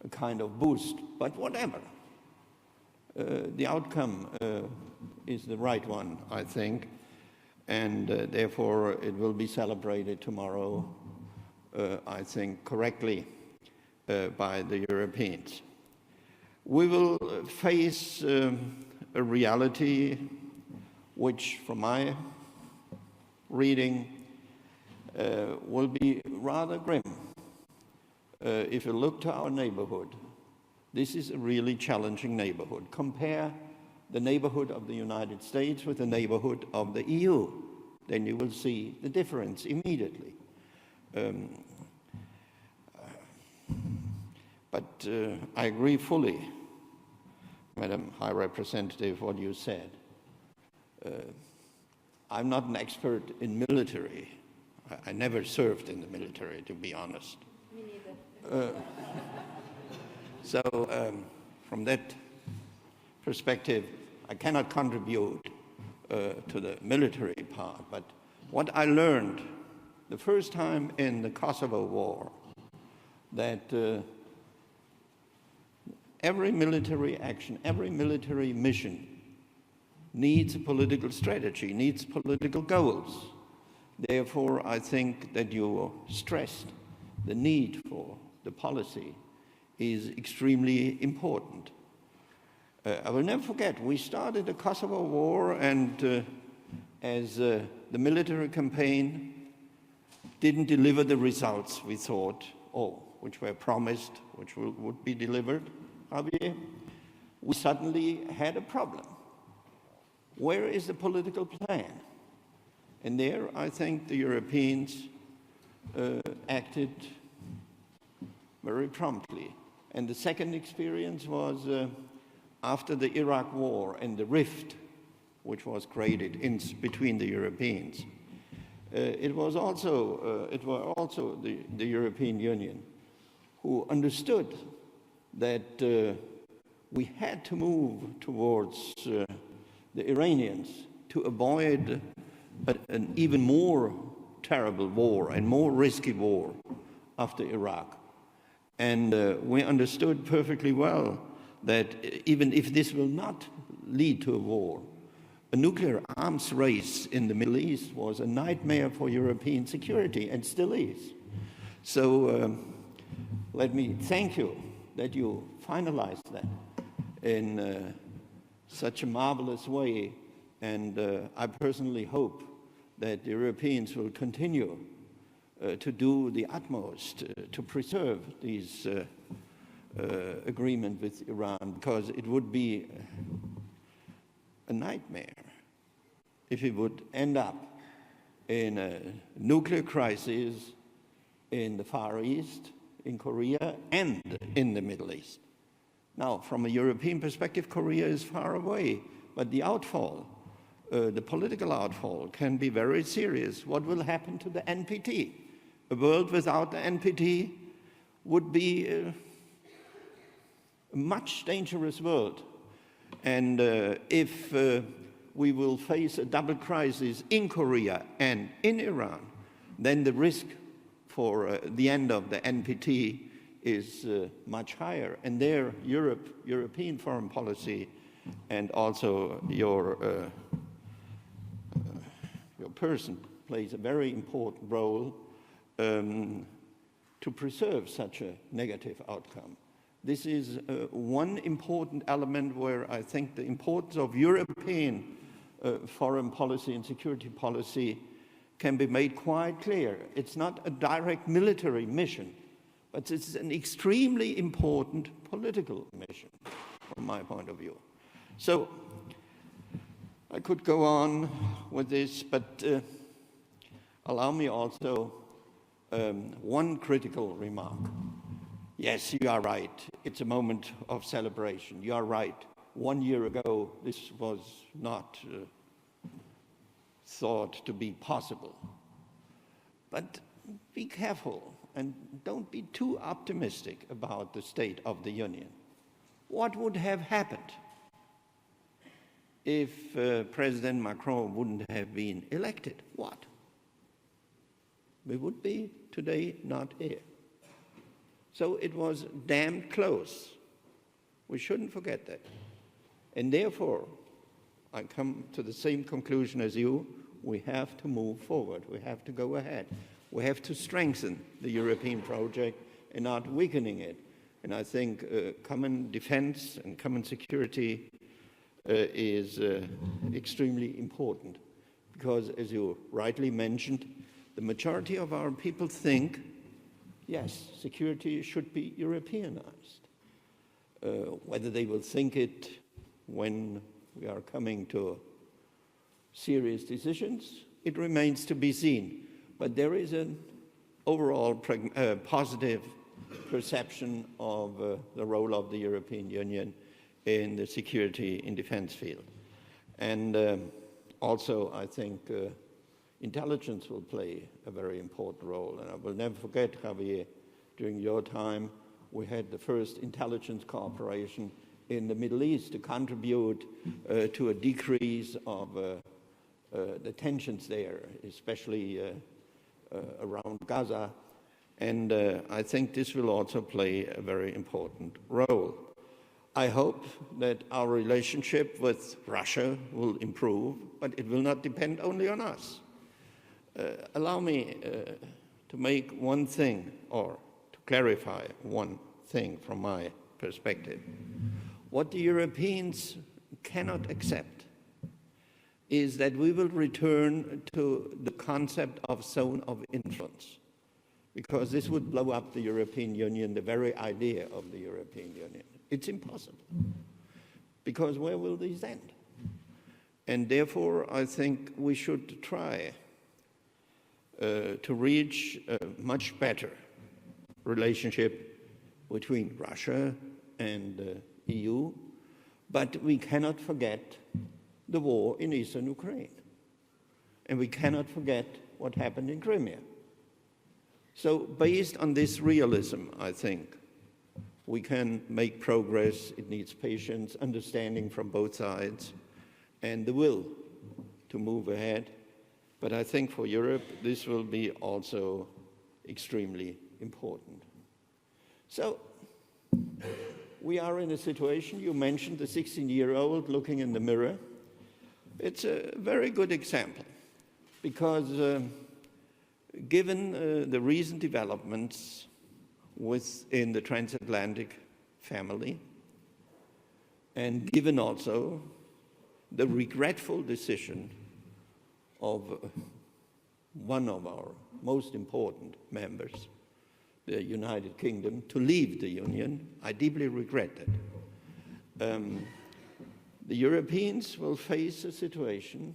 a kind of boost, but whatever. The outcome is the right one, I think, and therefore it will be celebrated tomorrow, I think, correctly by the Europeans. We will face a reality which, from my reading, will be rather grim. If you look to our neighborhood, this is a really challenging neighborhood. Compare the neighborhood of the United States with the neighborhood of the EU. Then you will see the difference immediately. But I agree fully, Madam High Representative, what you said. I'm not an expert in military. I never served in the military, to be honest. Me neither. So from that perspective, I cannot contribute to the military part. But what I learned the first time in the Kosovo War, that every military action, every military mission needs a political strategy, needs political goals. Therefore, I think that you stressed the need for the policy is extremely important. I will never forget, we started the Kosovo War, and as the military campaign didn't deliver the results we thought, which were promised, which would be delivered, Javier, we suddenly had a problem. Where is the political plan? And there, I think the Europeans acted very promptly. And the second experience was after the Iraq War and the rift which was created between the Europeans. It was also the European Union who understood that we had to move towards the Iranians to avoid an even more terrible war and more risky war after Iraq. And we understood perfectly well that even if this will not lead to a war, a nuclear arms race in the Middle East was a nightmare for European security, and still is. So let me thank you that you finalized that in such a marvelous way, and I personally hope that the Europeans will continue to do the utmost to preserve these agreement with Iran, because it would be a nightmare if it would end up in a nuclear crisis in the Far East, in Korea and in the Middle East. Now, from a European perspective, Korea is far away, but the outfall, the political outfall, can be very serious. What will happen to the NPT? A world without the NPT would be a much dangerous world. And if we will face a double crisis in Korea and in Iran, then the risk for the end of the NPT is much higher. And there, European foreign policy and also your person plays a very important role to preserve such a negative outcome. This is one important element where I think the importance of European foreign policy and security policy can be made quite clear. It's not a direct military mission, but it's an extremely important political mission from my point of view. So I could go on with this, but allow me also one critical remark. Yes, you are right. It's a moment of celebration. You are right. 1 year ago, this was not thought to be possible. But be careful and don't be too optimistic about the state of the Union. What would have happened if President Macron wouldn't have been elected? What? We would be today not here. So it was damn close. We shouldn't forget that. And therefore, I come to the same conclusion as you. We have to move forward. We have to go ahead. We have to strengthen the European project and not weakening it. And I think common defense and common security is extremely important. Because, as you rightly mentioned, the majority of our people think, yes, security should be Europeanized. Whether they will think it when we are coming to serious decisions, it remains to be seen. But there is an overall positive perception of the role of the European Union in the security and defense field. And also, I think intelligence will play a very important role. And I will never forget, Javier, during your time, we had the first intelligence cooperation in the Middle East to contribute to a decrease of the tensions there, especially around Gaza. And I think this will also play a very important role. I hope that our relationship with Russia will improve, but it will not depend only on us. Allow me to make one thing, or to clarify one thing from my perspective. What the Europeans cannot accept is that we will return to the concept of zone of influence, because this would blow up the European Union, the very idea of the European Union. It's impossible, because where will these end? And therefore, I think we should try to reach a much better relationship between Russia and the EU, but we cannot forget the war in eastern Ukraine. And we cannot forget what happened in Crimea. So based on this realism, I think, we can make progress. It needs patience, understanding from both sides, and the will to move ahead. But I think for Europe, this will be also extremely important. So we are in a situation, you mentioned the 16-year-old looking in the mirror. It's a very good example, because given the recent developments within the transatlantic family, and given also the regretful decision of one of our most important members, the United Kingdom, to leave the Union, I deeply regret that. The Europeans will face a situation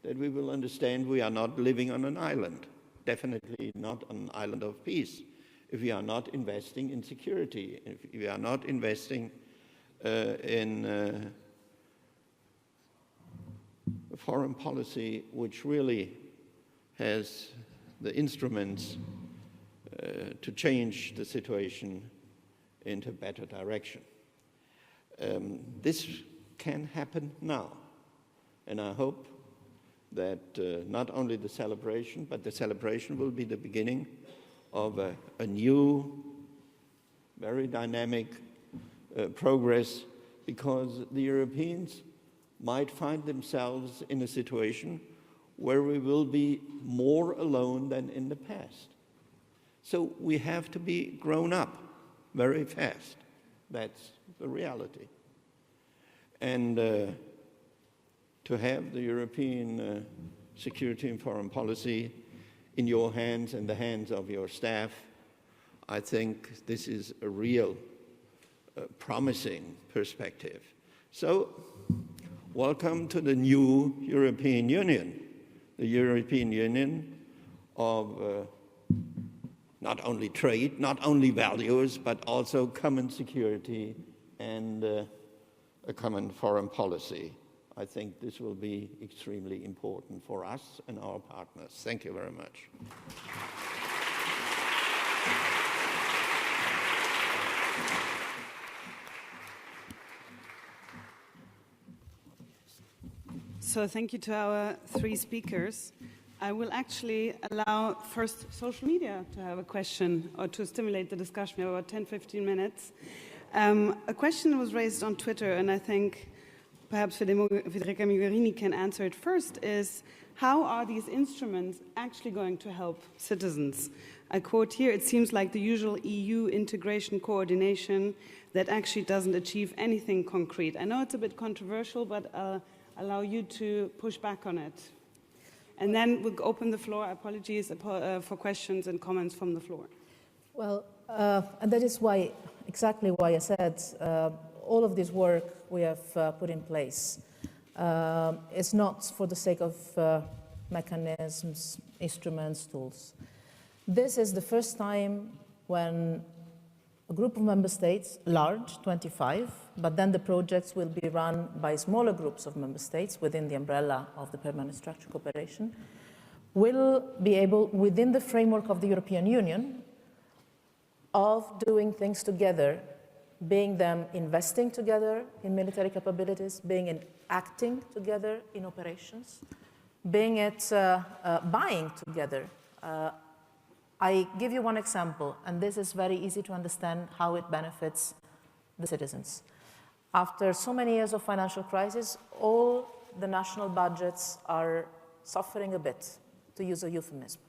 that we will understand we are not living on an island, definitely not on an island of peace. if we are not investing in security, if we are not investing in foreign policy which really has the instruments to change the situation into a better direction. This can happen now, and I hope that not only the celebration, but the celebration will be the beginning of a new, very dynamic progress, because the Europeans might find themselves in a situation where we will be more alone than in the past. So we have to be grown up very fast. That's the reality. And to have the European security and foreign policy in your hands and the hands of your staff, I think this is a real promising perspective. So, welcome to the new European Union, the European Union of not only trade, not only values, but also common security and a common foreign policy. I think this will be extremely important for us and our partners. Thank you very much. So thank you to our three speakers. I will actually allow first social media to have a question or to stimulate the discussion. We have about 10-15 minutes. A question was raised on Twitter, and I think perhaps Federica Mogherini can answer it first, is how are these instruments actually going to help citizens? I quote here, "It seems like the usual EU integration coordination that actually doesn't achieve anything concrete." I know it's a bit controversial, but I'll allow you to push back on it. And then we'll open the floor, apologies, for questions and comments from the floor. Well, and that is why, exactly why I said all of this work we have put in place is not for the sake of mechanisms, instruments, tools. This is the first time when a group of member states, large, 25, but then the projects will be run by smaller groups of member states within the umbrella of the permanent structured cooperation, will be able, within the framework of the European Union, of doing things together, being them investing together in military capabilities, being in acting together in operations, being it buying together. I give you one example, and this is very easy to understand how it benefits the citizens. After so many years of financial crisis, all the national budgets are suffering a bit, to use a euphemism.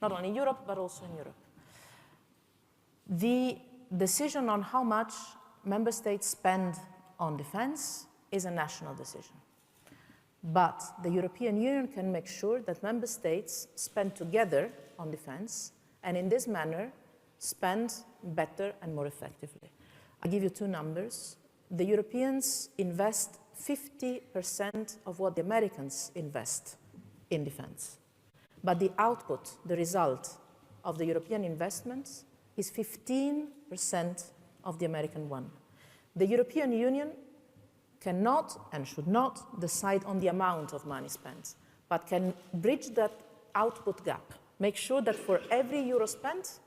Not only in Europe, but also in Europe. The decision on how much member states spend on defense is a national decision. But the European Union can make sure that member states spend together on defense, and in this manner, spend better and more effectively. I'll give you two numbers. The Europeans invest 50% of what the Americans invest in defense. But the output, the result of the European investments is 15% of the American one. The European Union cannot and should not decide on the amount of money spent, but can bridge that output gap. Make sure that for every euro spent,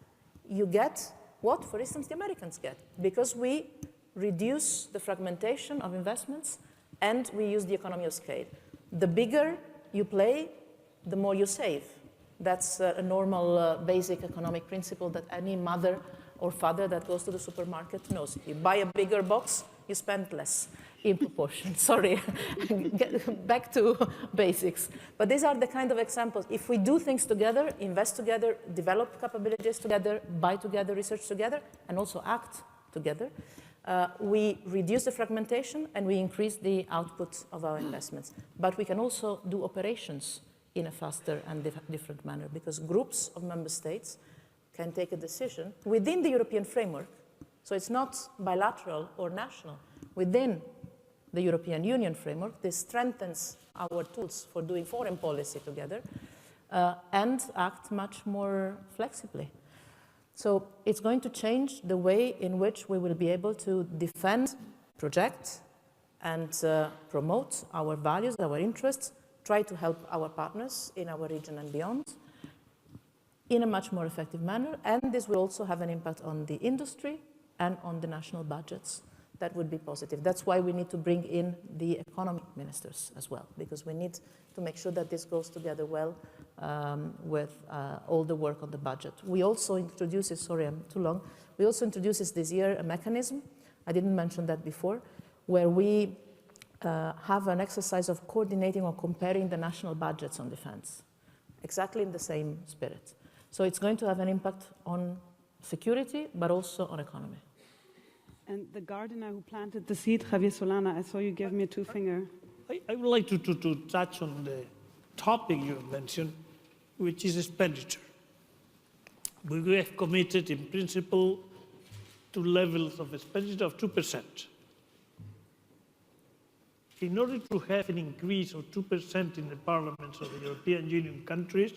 you get what, for instance, the Americans get, because we reduce the fragmentation of investments and we use the economy of scale. The bigger you play, the more you save. That's a normal basic economic principle that any mother or father that goes to the supermarket knows. You buy a bigger box, you spend less in proportion. Sorry, get back to basics. But these are the kind of examples. If we do things together, invest together, develop capabilities together, buy together, research together, and also act together, we reduce the fragmentation and we increase the output of our investments. But we can also do operations in a faster and different manner, because groups of member states can take a decision within the European framework. So it's not bilateral or national. Within the European Union framework, this strengthens our tools for doing foreign policy together and act much more flexibly. So it's going to change the way in which we will be able to defend, project, and promote our values, our interests, try to help our partners in our region and beyond in a much more effective manner. And this will also have an impact on the industry and on the national budgets. That would be positive. That's why we need to bring in the economic ministers as well, because we need to make sure that this goes together well with all the work on the budget. We also introduced, sorry, I'm too long. We also introduced this year a mechanism, I didn't mention that before, where we have an exercise of coordinating or comparing the national budgets on defense, exactly in the same spirit. So it's going to have an impact on security, but also on economy. And the gardener who planted the seed, Javier Solana, I saw you give me a two-finger. I would like to touch on the topic you mentioned, which is expenditure. We have committed in principle to levels of expenditure of 2%. In order to have an increase of 2% in the parliaments of the European Union countries,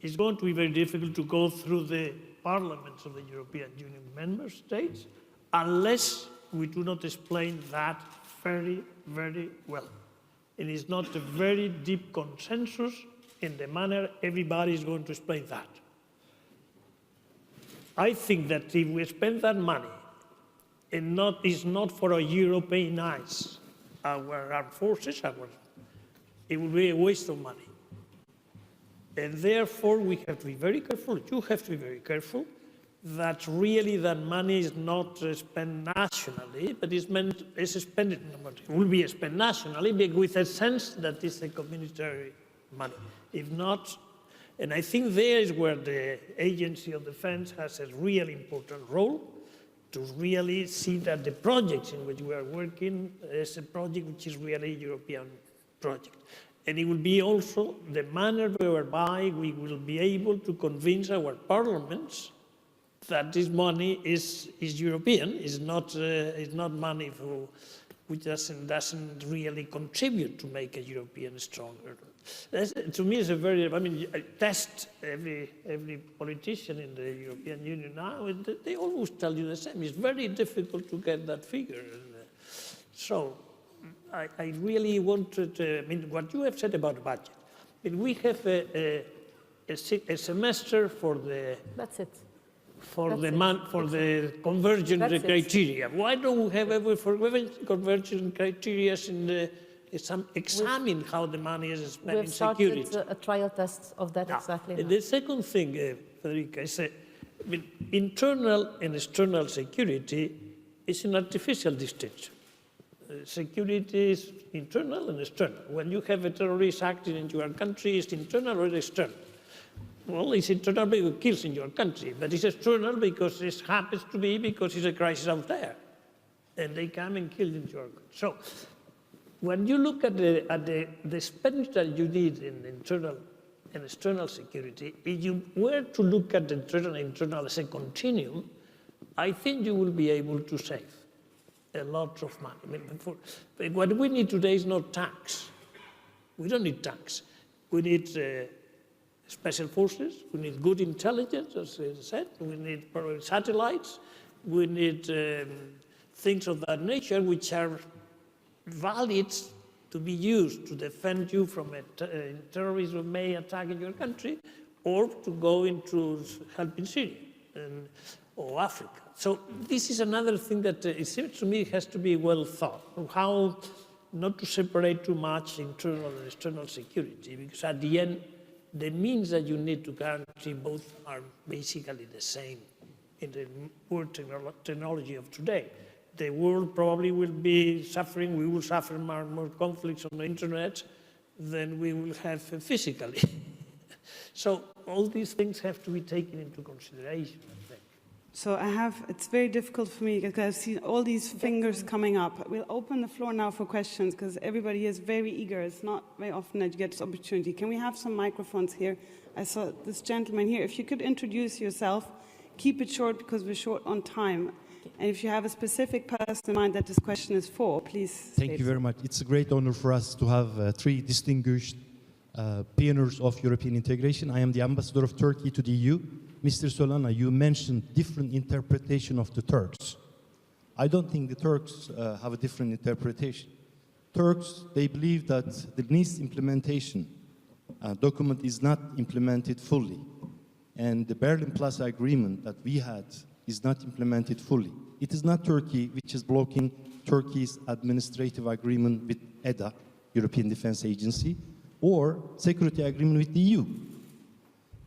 it's going to be very difficult to go through the parliaments of the European Union member states unless we do not explain that very, very well. It is not a very deep consensus in the manner everybody is going to explain that. I think that if we spend that money, it's not for a Europeanize our armed forces, it will be a waste of money. And therefore, we have to be very careful, you have to be very careful, that really that money is not spent nationally, but is spent, it will be spent nationally, but with a sense that it's a communitary money. If not, and I think there is where the Agency of Defense has a really important role, to really see that the projects in which we are working is a project which is really a European project. And it will be also the manner whereby we will be able to convince our parliaments that this money is European, is not money which doesn't really contribute to make a European stronger. To me, it's a very, I test every politician in the European Union now, and they always tell you the same. It's very difficult to get that figure. So I really wanted to, what you have said about the budget. We have a semester for the... That's it. For the convergence criteria. Why don't we have every convergence criteria examine how the money is spent in security? We've started a trial test of that exactly now. The second thing, Federica, is internal and external security is an artificial distinction. Security is internal and external. When you have a terrorist acting in your country, it's internal or external? Well, it's internal because it kills in your country, but it's external because it happens to be because it's a crisis out there, and they come and kill in your country. So, when you look at the expenditure you need in internal and external security, if you were to look at the internal as a continuum, I think you will be able to save a lot of money. What we need today is not tanks. We don't need tanks. We need special forces, we need good intelligence, as I said, we need satellites, we need things of that nature which are valid to be used to defend you from terrorism who may attack in your country, or to go into help in Syria or Africa. So this is another thing that it seems to me has to be well thought, how not to separate too much internal and external security, because at the end, the means that you need to guarantee both are basically the same in the world technology of today. The world probably will be suffering, we will suffer more conflicts on the internet than we will have physically. So all these things have to be taken into consideration, I think. So it's very difficult for me because I've seen all these fingers coming up. We'll open the floor now for questions because everybody is very eager. It's not very often that you get this opportunity. Can we have some microphones here? I saw this gentleman here. If you could introduce yourself, keep it short because we're short on time. And if you have a specific person in mind that this question is for, please. Thank you very much. It's a great honor for us to have three distinguished pioneers of European integration. I am the ambassador of Turkey to the EU. Mr. Solana, you mentioned different interpretation of the Turks. I don't think the Turks have a different interpretation. Turks, they believe that the Nice implementation document is not implemented fully. And the Berlin Plaza agreement that we had is not implemented fully. It is not Turkey which is blocking Turkey's administrative agreement with EDA, European Defense Agency, or security agreement with the EU.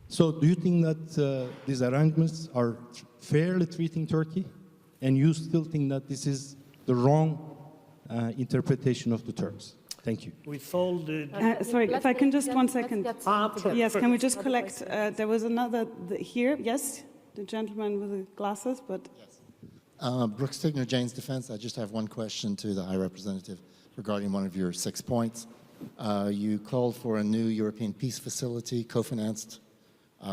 So do you think that these arrangements are fairly treating Turkey? And you still think that this is the wrong interpretation of the Turks? Thank you. With all the... Sorry, if I can just 1 second. Sure. Yes, can we just collect, there was another here, yes, the gentleman with the glasses, but... Brooks Tigner, Jane's Defense. I just have one question to the High Representative regarding one of your 6 points. You called for a new European Peace Facility, co-financed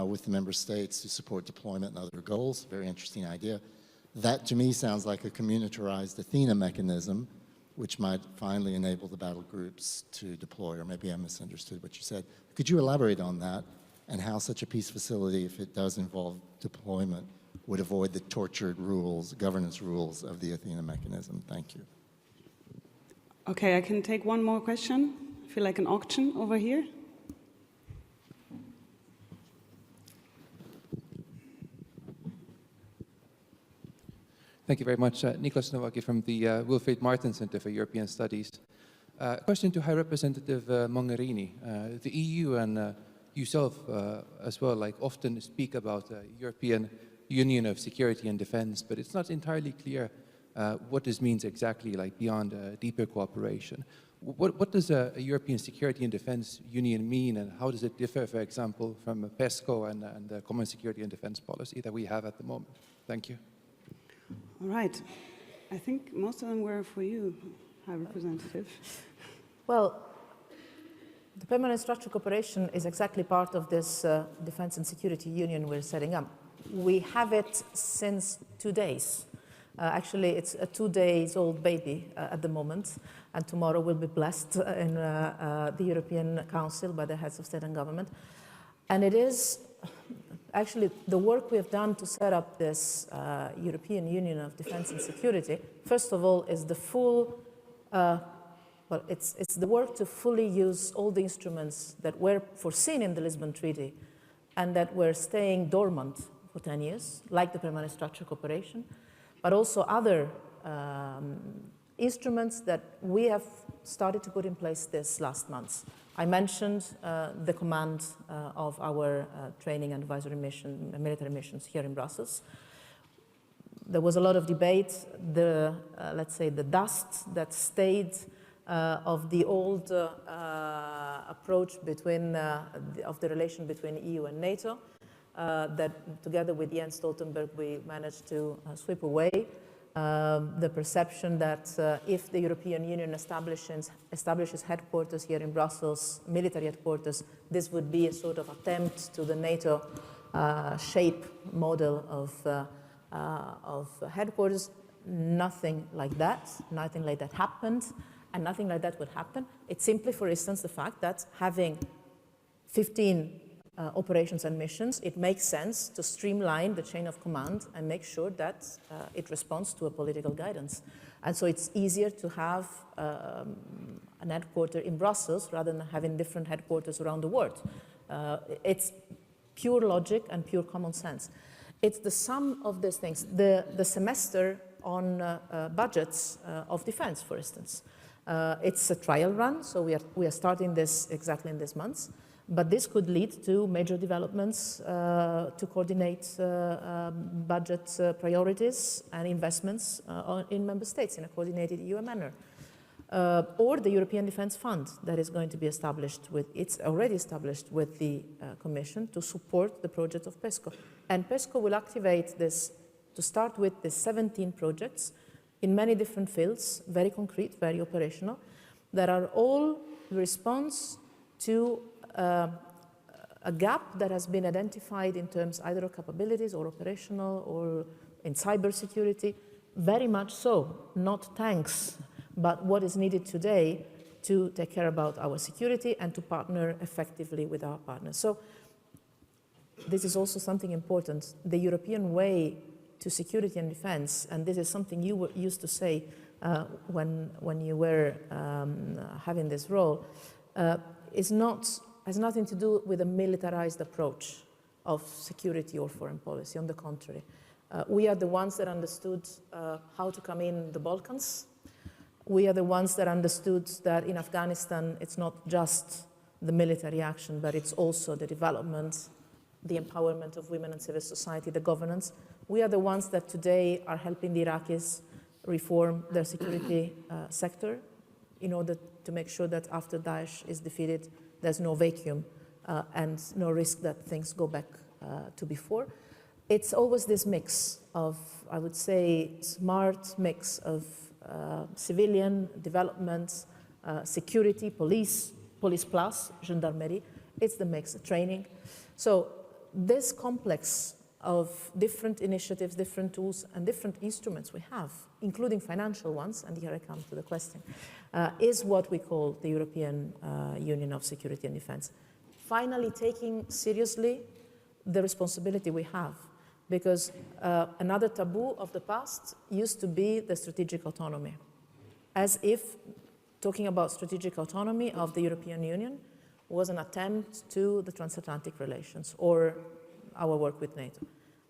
with the member states to support deployment and other goals. Very interesting idea. That, to me, sounds like a communitarized Athena mechanism, which might finally enable the battle groups to deploy, or maybe I misunderstood what you said. Could you elaborate on that and how such a peace facility, if it does involve deployment, would avoid the tortured rules, governance rules of the Athena mechanism? Thank you. Okay, I can take one more question. I feel like an auction over here. Thank you very much. Niklas Nowacki from the Wilfried Martin Center for European Studies. Question to High Representative Mogherini. The EU and yourself as well, often speak about European Union of Security and Defense, but it's not entirely clear what this means exactly, beyond deeper cooperation. What does a European Security and Defense Union mean, and how does it differ, for example, from PESCO and the Common Security and Defense Policy that we have at the moment? Thank you. All right. I think most of them were for you, High Representative. Well, the permanent structured cooperation is exactly part of this defense and security union we're setting up. We have it since 2 days. Actually, it's a 2 days old baby at the moment, and tomorrow will be blessed in the European Council by the heads of state and government. And it is actually the work we have done to set up this European Union of Defense and Security, first of all, is the full, it's the work to fully use all the instruments that were foreseen in the Lisbon Treaty and that were staying dormant for 10 years, like the permanent structured cooperation, but also other instruments that we have started to put in place this last month. I mentioned the command of our training and advisory mission, military missions here in Brussels. There was a lot of debate, let's say, the dust that stayed of the old approach of the relation between EU and NATO, that together with Jens Stoltenberg, we managed to sweep away. The perception that if the European Union establishes headquarters here in Brussels, military headquarters, this would be a sort of attempt to the NATO shape model of headquarters. Nothing like that happened, and nothing like that would happen. It's simply, for instance, the fact that having 15 operations and missions, it makes sense to streamline the chain of command and make sure that it responds to a political guidance. And so it's easier to have an headquarter in Brussels rather than having different headquarters around the world. It's pure logic and pure common sense. It's the sum of these things. The semester on budgets of defense, for instance. It's a trial run, so we are starting this exactly in this month. But this could lead to major developments to coordinate budget priorities and investments in member states in a coordinated EU manner. Or the European Defence Fund that is going to be established it's already established with the Commission to support the project of PESCO. And PESCO will activate this to start with the 17 projects in many different fields, very concrete, very operational, that are all the response to a gap that has been identified in terms either of capabilities or operational or in cybersecurity, very much so, not tanks, but what is needed today to take care about our security and to partner effectively with our partners. So this is also something important. The European way to security and defense, and this is something you used to say when you were having this role, has nothing to do with a militarized approach of security or foreign policy. On the contrary, we are the ones that understood how to come in the Balkans. We are the ones that understood that in Afghanistan, it's not just the military action, but it's also the development, the empowerment of women and civil society, the governance. We are the ones that today are helping the Iraqis reform their security sector in order to make sure that after Daesh is defeated, there's no vacuum and no risk that things go back to before. It's always this mix of, I would say, smart mix of civilian development, security, police plus, gendarmerie. It's the mix, training. So this complex of different initiatives, different tools, and different instruments we have, including financial ones, and here I come to the question, is what we call the European Union of Security and Defense. Finally, taking seriously the responsibility we have, because another taboo of the past used to be the strategic autonomy, as if talking about strategic autonomy of the European Union was an attempt to the transatlantic relations or our work with NATO.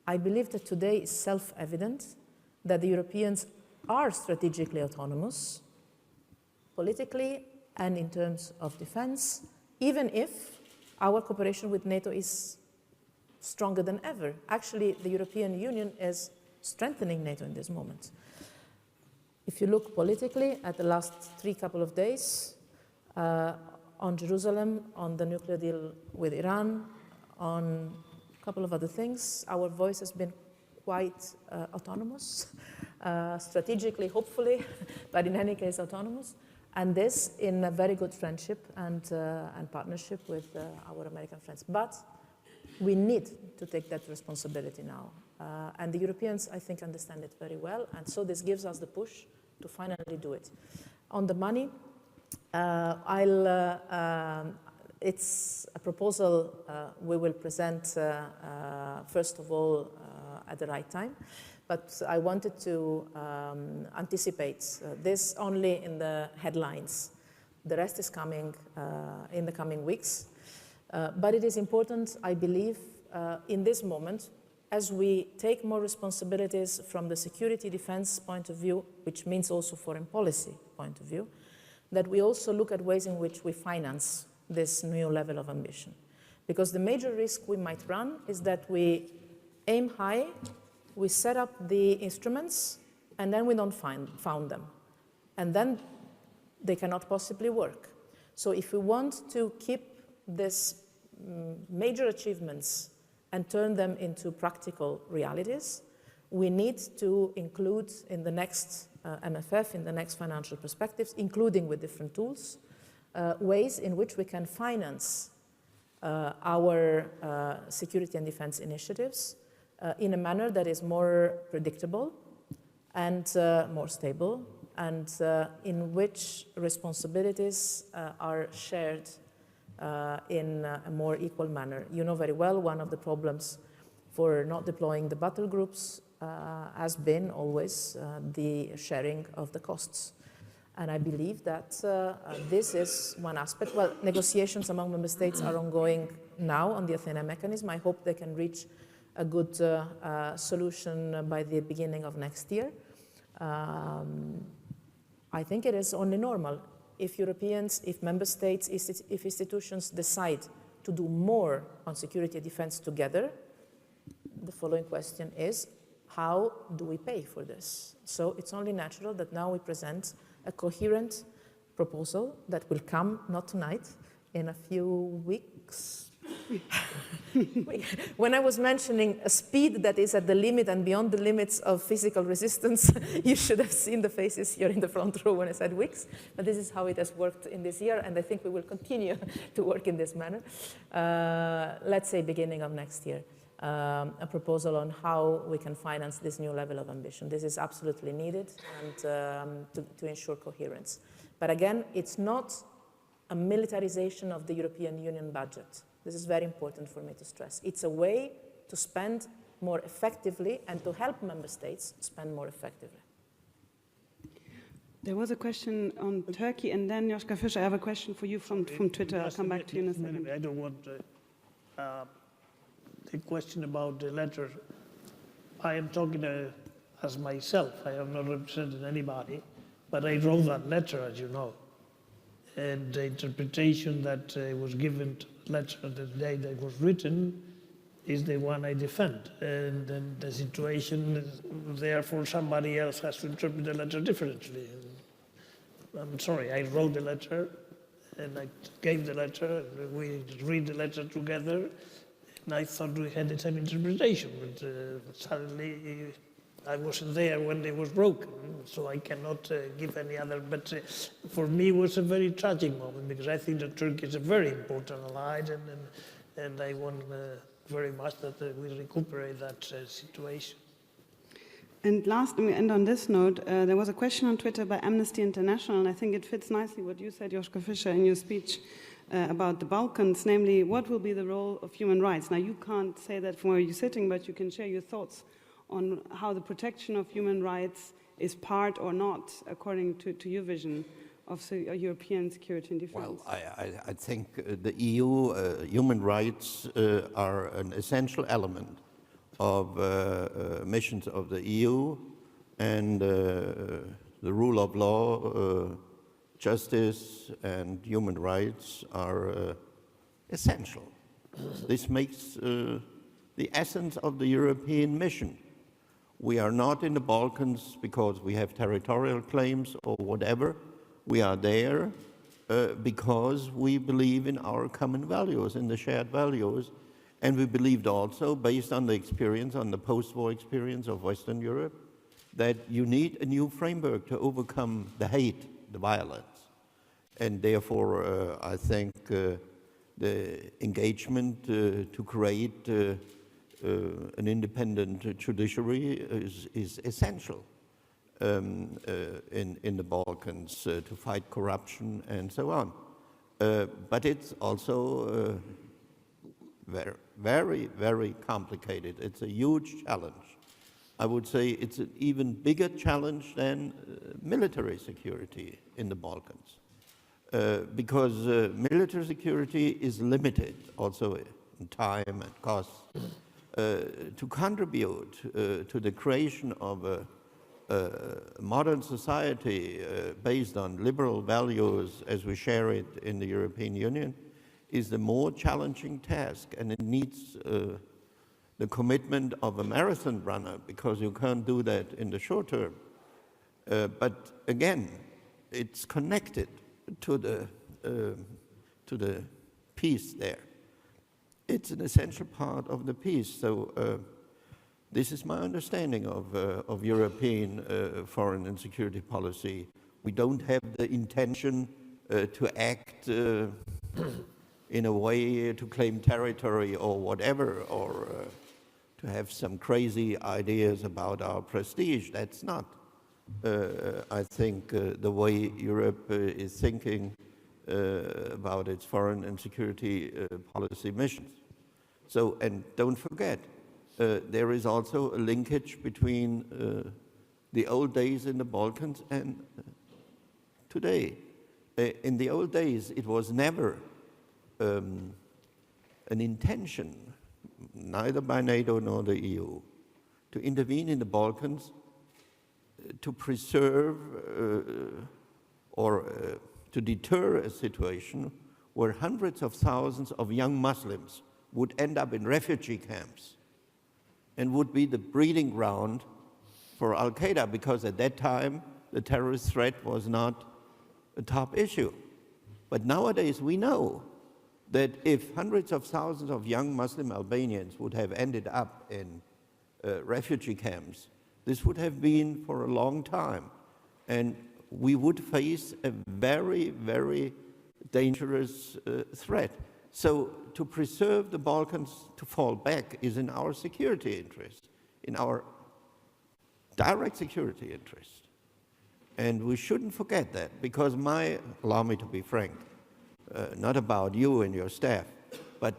I believe that today is self-evident that the Europeans are strategically autonomous, politically and in terms of defense, even if our cooperation with NATO is stronger than ever. Actually, the European Union is strengthening NATO in this moment. If you look politically at the last couple of days, on Jerusalem, on the nuclear deal with Iran, on a couple of other things, our voice has been quite autonomous, strategically, hopefully, but in any case, autonomous. And this in a very good friendship and partnership with our American friends. But we need to take that responsibility now. And the Europeans, I think, understand it very well. And so this gives us the push to finally do it. On the money, it's a proposal we will present, first of all, at the right time. But I wanted to anticipate this only in the headlines. The rest is coming in the coming weeks. But it is important, I believe, in this moment, as we take more responsibilities from the security defense point of view, which means also foreign policy point of view, that we also look at ways in which we finance this new level of ambition. Because the major risk we might run is that we aim high, we set up the instruments, and then we don't found them. And then they cannot possibly work. So if we want to keep these major achievements and turn them into practical realities, we need to include in the next MFF, in the next financial perspectives, including with different tools, ways in which we can finance our security and defense initiatives in a manner that is more predictable and more stable, and in which responsibilities are shared in a more equal manner. You know very well one of the problems for not deploying the battle groups has been always the sharing of the costs. And I believe that this is one aspect. Well, negotiations among member states are ongoing now on the Athena mechanism. I hope they can reach a good solution by the beginning of next year. I think it is only normal if Europeans, if member states, if institutions decide to do more on security and defense together. The following question is, how do we pay for this? So it's only natural that now we present a coherent proposal that will come, not tonight, in a few weeks. When I was mentioning a speed that is at the limit and beyond the limits of physical resistance, you should have seen the faces here in the front row when I said weeks. But this is how it has worked in this year, and I think we will continue to work in this manner. Let's say beginning of next year. A proposal on how we can finance this new level of ambition. This is absolutely needed and to ensure coherence. But again, it's not a militarization of the European Union budget. This is very important for me to stress. It's a way to spend more effectively and to help member states spend more effectively. There was a question on Turkey, and then Joschka Fischer, I have a question for you from Twitter. I'll come back to you in a second. I don't want the question about the letter. I am talking as myself. I have not represented anybody, but I wrote that letter, as you know. And the interpretation that was given to the letter the day that it was written is the one I defend. And then the situation, therefore, somebody else has to interpret the letter differently. I'm sorry, I wrote the letter, and I gave the letter, and we read the letter together, and I thought we had the same interpretation, but suddenly I wasn't there when it was broken, so I cannot give any other, but for me it was a very tragic moment, because I think that Turkey is a very important ally, and I want very much that we recuperate that situation. And last, we end on this note, there was a question on Twitter by Amnesty International, and I think it fits nicely what you said, Joschka Fischer, in your speech about the Balkans, namely, what will be the role of human rights? Now, you can't say that from where you're sitting, but you can share your thoughts on how the protection of human rights is part or not, according to your vision of European security and defense. Well, I think the EU human rights are an essential element of missions of the EU, and the rule of law, justice, and human rights are essential. This makes the essence of the European mission. We are not in the Balkans because we have territorial claims or whatever. We are there because we believe in our common values, in the shared values. And we believed also, based on the experience, on the post-war experience of Western Europe, that you need a new framework to overcome the hate, the violence. And therefore, I think the engagement to create an independent judiciary is essential in the Balkans to fight corruption and so on. But it's also very, very complicated. It's a huge challenge. I would say it's an even bigger challenge than military security in the Balkans, because military security is limited also in time and cost. To contribute to the creation of a modern society based on liberal values as we share it in the European Union is the more challenging task, and it needs the commitment of a marathon runner, because you can't do that in the short term. But again, it's connected to the peace there. It's an essential part of the peace. So this is my understanding of European foreign and security policy. We don't have the intention to act in a way to claim territory or whatever, or to have some crazy ideas about our prestige. That's not, I think, the way Europe is thinking about its foreign and security policy missions. So, and don't forget, there is also a linkage between the old days in the Balkans and today. In the old days, it was never an intention, neither by NATO nor the EU, to intervene in the Balkans to preserve or to deter a situation where hundreds of thousands of young Muslims would end up in refugee camps and would be the breeding ground for Al-Qaeda, because at that time the terrorist threat was not a top issue. But nowadays we know that if hundreds of thousands of young Muslim Albanians would have ended up in refugee camps, this would have been for a long time. And we would face a very, very dangerous threat. So to preserve the Balkans to fall back is in our security interest, in our direct security interest. And we shouldn't forget that, because allow me to be frank, not about you and your staff, but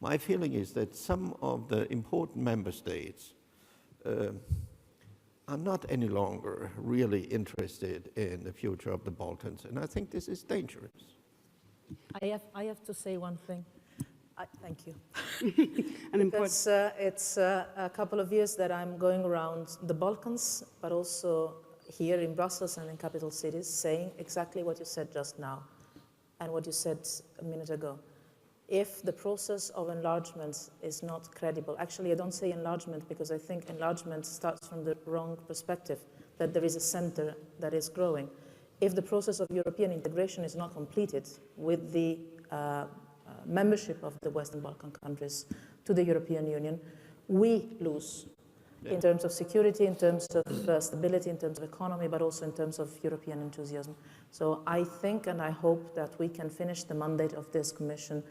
my feeling is that some of the important member states are not any longer really interested in the future of the Balkans, and I think this is dangerous. I have to say one thing. Thank you. Because it's a couple of years that I'm going around the Balkans, but also here in Brussels and in capital cities, saying exactly what you said just now and what you said a minute ago. If the process of enlargement is not credible, actually I don't say enlargement because I think enlargement starts from the wrong perspective, that there is a center that is growing. If the process of European integration is not completed with the membership of the Western Balkan countries to the European Union, we lose in terms of security, in terms of stability, in terms of economy, but also in terms of European enthusiasm. So I think and I hope that we can finish the mandate of this Commission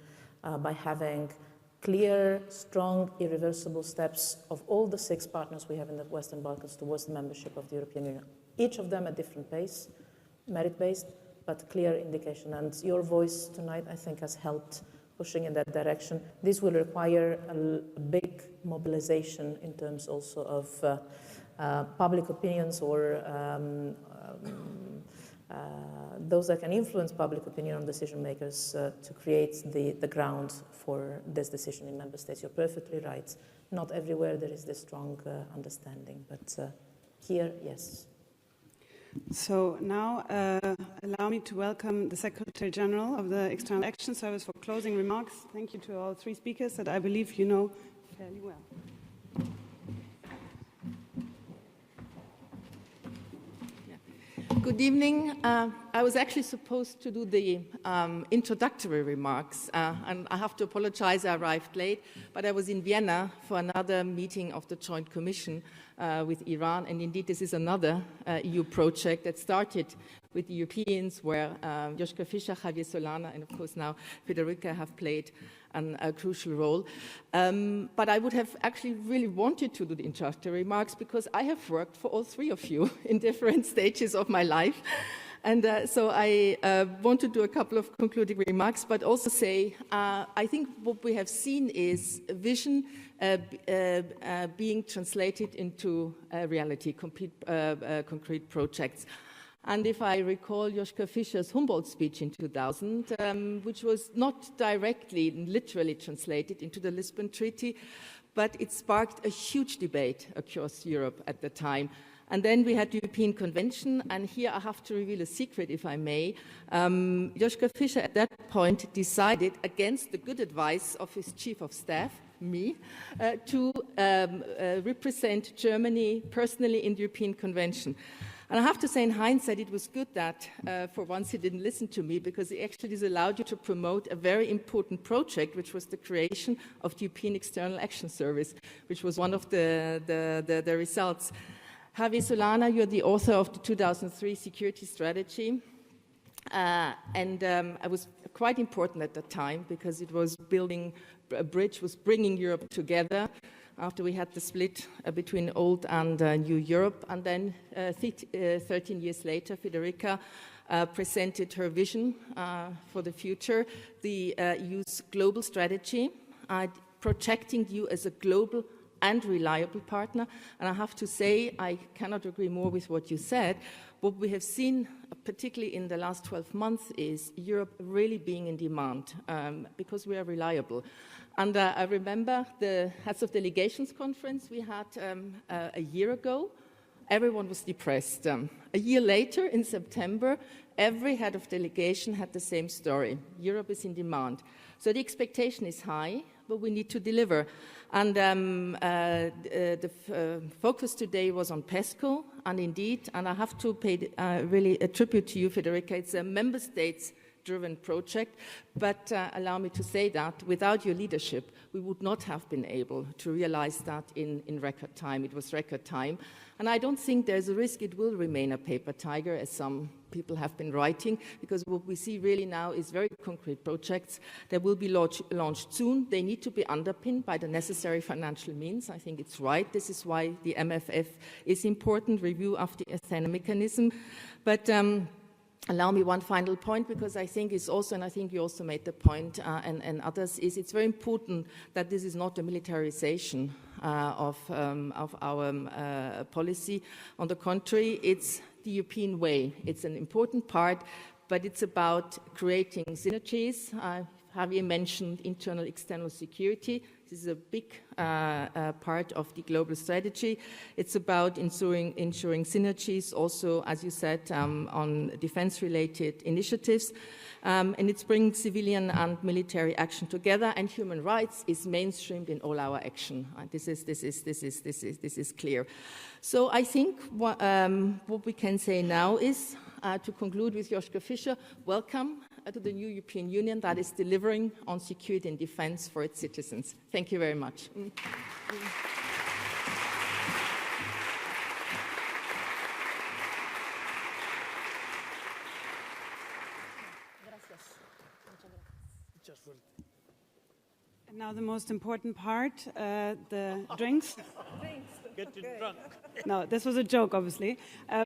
by having clear, strong, irreversible steps of all the 6 partners we have in the Western Balkans towards the membership of the European Union. Each of them at different pace, merit-based, but clear indication. And your voice tonight, I think, has helped pushing in that direction. This will require a big mobilization in terms also of public opinions or those that can influence public opinion on decision makers to create the ground for this decision in member states. You're perfectly right. Not everywhere there is this strong understanding, but here, yes. So now allow me to welcome the Secretary General of the External Action Service for closing remarks. Thank you to all 3 speakers that I believe you know fairly well. Good evening. I was actually supposed to do the introductory remarks, and I have to apologize, I arrived late, but I was in Vienna for another meeting of the Joint Commission with Iran, and indeed this is another EU project that started with the Europeans, where Joschka Fischer, Javier Solana, and of course now Federica have played a crucial role. But I would have actually really wanted to do the introductory remarks because I have worked for all 3 of you in different stages of my life. And so I want to do a couple of concluding remarks, but also say I think what we have seen is a vision being translated into reality, concrete projects. And if I recall Joschka Fischer's Humboldt speech in 2000, which was not directly, literally translated into the Lisbon Treaty, but it sparked a huge debate across Europe at the time. And then we had the European Convention, and here I have to reveal a secret, if I may. Joschka Fischer at that point decided, against the good advice of his chief of staff, me, to represent Germany personally in the European Convention. And I have to say, in hindsight, it was good that for once he didn't listen to me, because it actually disallowed you to promote a very important project, which was the creation of the European External Action Service, which was one of the results. Javier Solana, you're the author of the 2003 security strategy. And it was quite important at the time because it was building a bridge, was bringing Europe together after we had the split between old and new Europe. And then 13 years later, Federica presented her vision for the future, the EU's global strategy, projecting you as a global and reliable partner. And I have to say, I cannot agree more with what you said. What we have seen, particularly in the last 12 months, is Europe really being in demand because we are reliable. And I remember the Heads of Delegations conference we had a year ago. Everyone was depressed. A year later, in September, every head of delegation had the same story. Europe is in demand. So the expectation is high, but we need to deliver. And the focus today was on PESCO, and indeed, and I have to pay really a tribute to you, Federica, it's a member states-driven project, but allow me to say that without your leadership, we would not have been able to realize that in record time. It was record time. And I don't think there's a risk it will remain a paper tiger, as some people have been writing, because what we see really now is very concrete projects that will be launched soon. They need to be underpinned by the necessary financial means. I think it's right. This is why the MFF is important, review of the Athena mechanism. But allow me one final point, because I think it's also, and I think you also made the point, and others, is it's very important that this is not a militarization of our policy. On the contrary, it's the European way. It's an important part, but it's about creating synergies. Javier mentioned internal, external security. This is a big part of the global strategy. It's about ensuring synergies also, as you said, on defense-related initiatives. And it's bringing civilian and military action together, and human rights is mainstreamed in all our action. This is clear. So I think what we can say now is, to conclude with Joschka Fischer, welcome to the new European Union that is delivering on security and defense for its citizens. Thank you very much. And now the most important part, the drinks. Get drunk. No, this was a joke, obviously.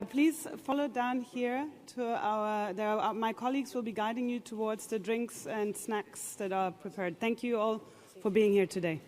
Please follow down here to my colleagues will be guiding you towards the drinks and snacks that are prepared. Thank you all for being here today.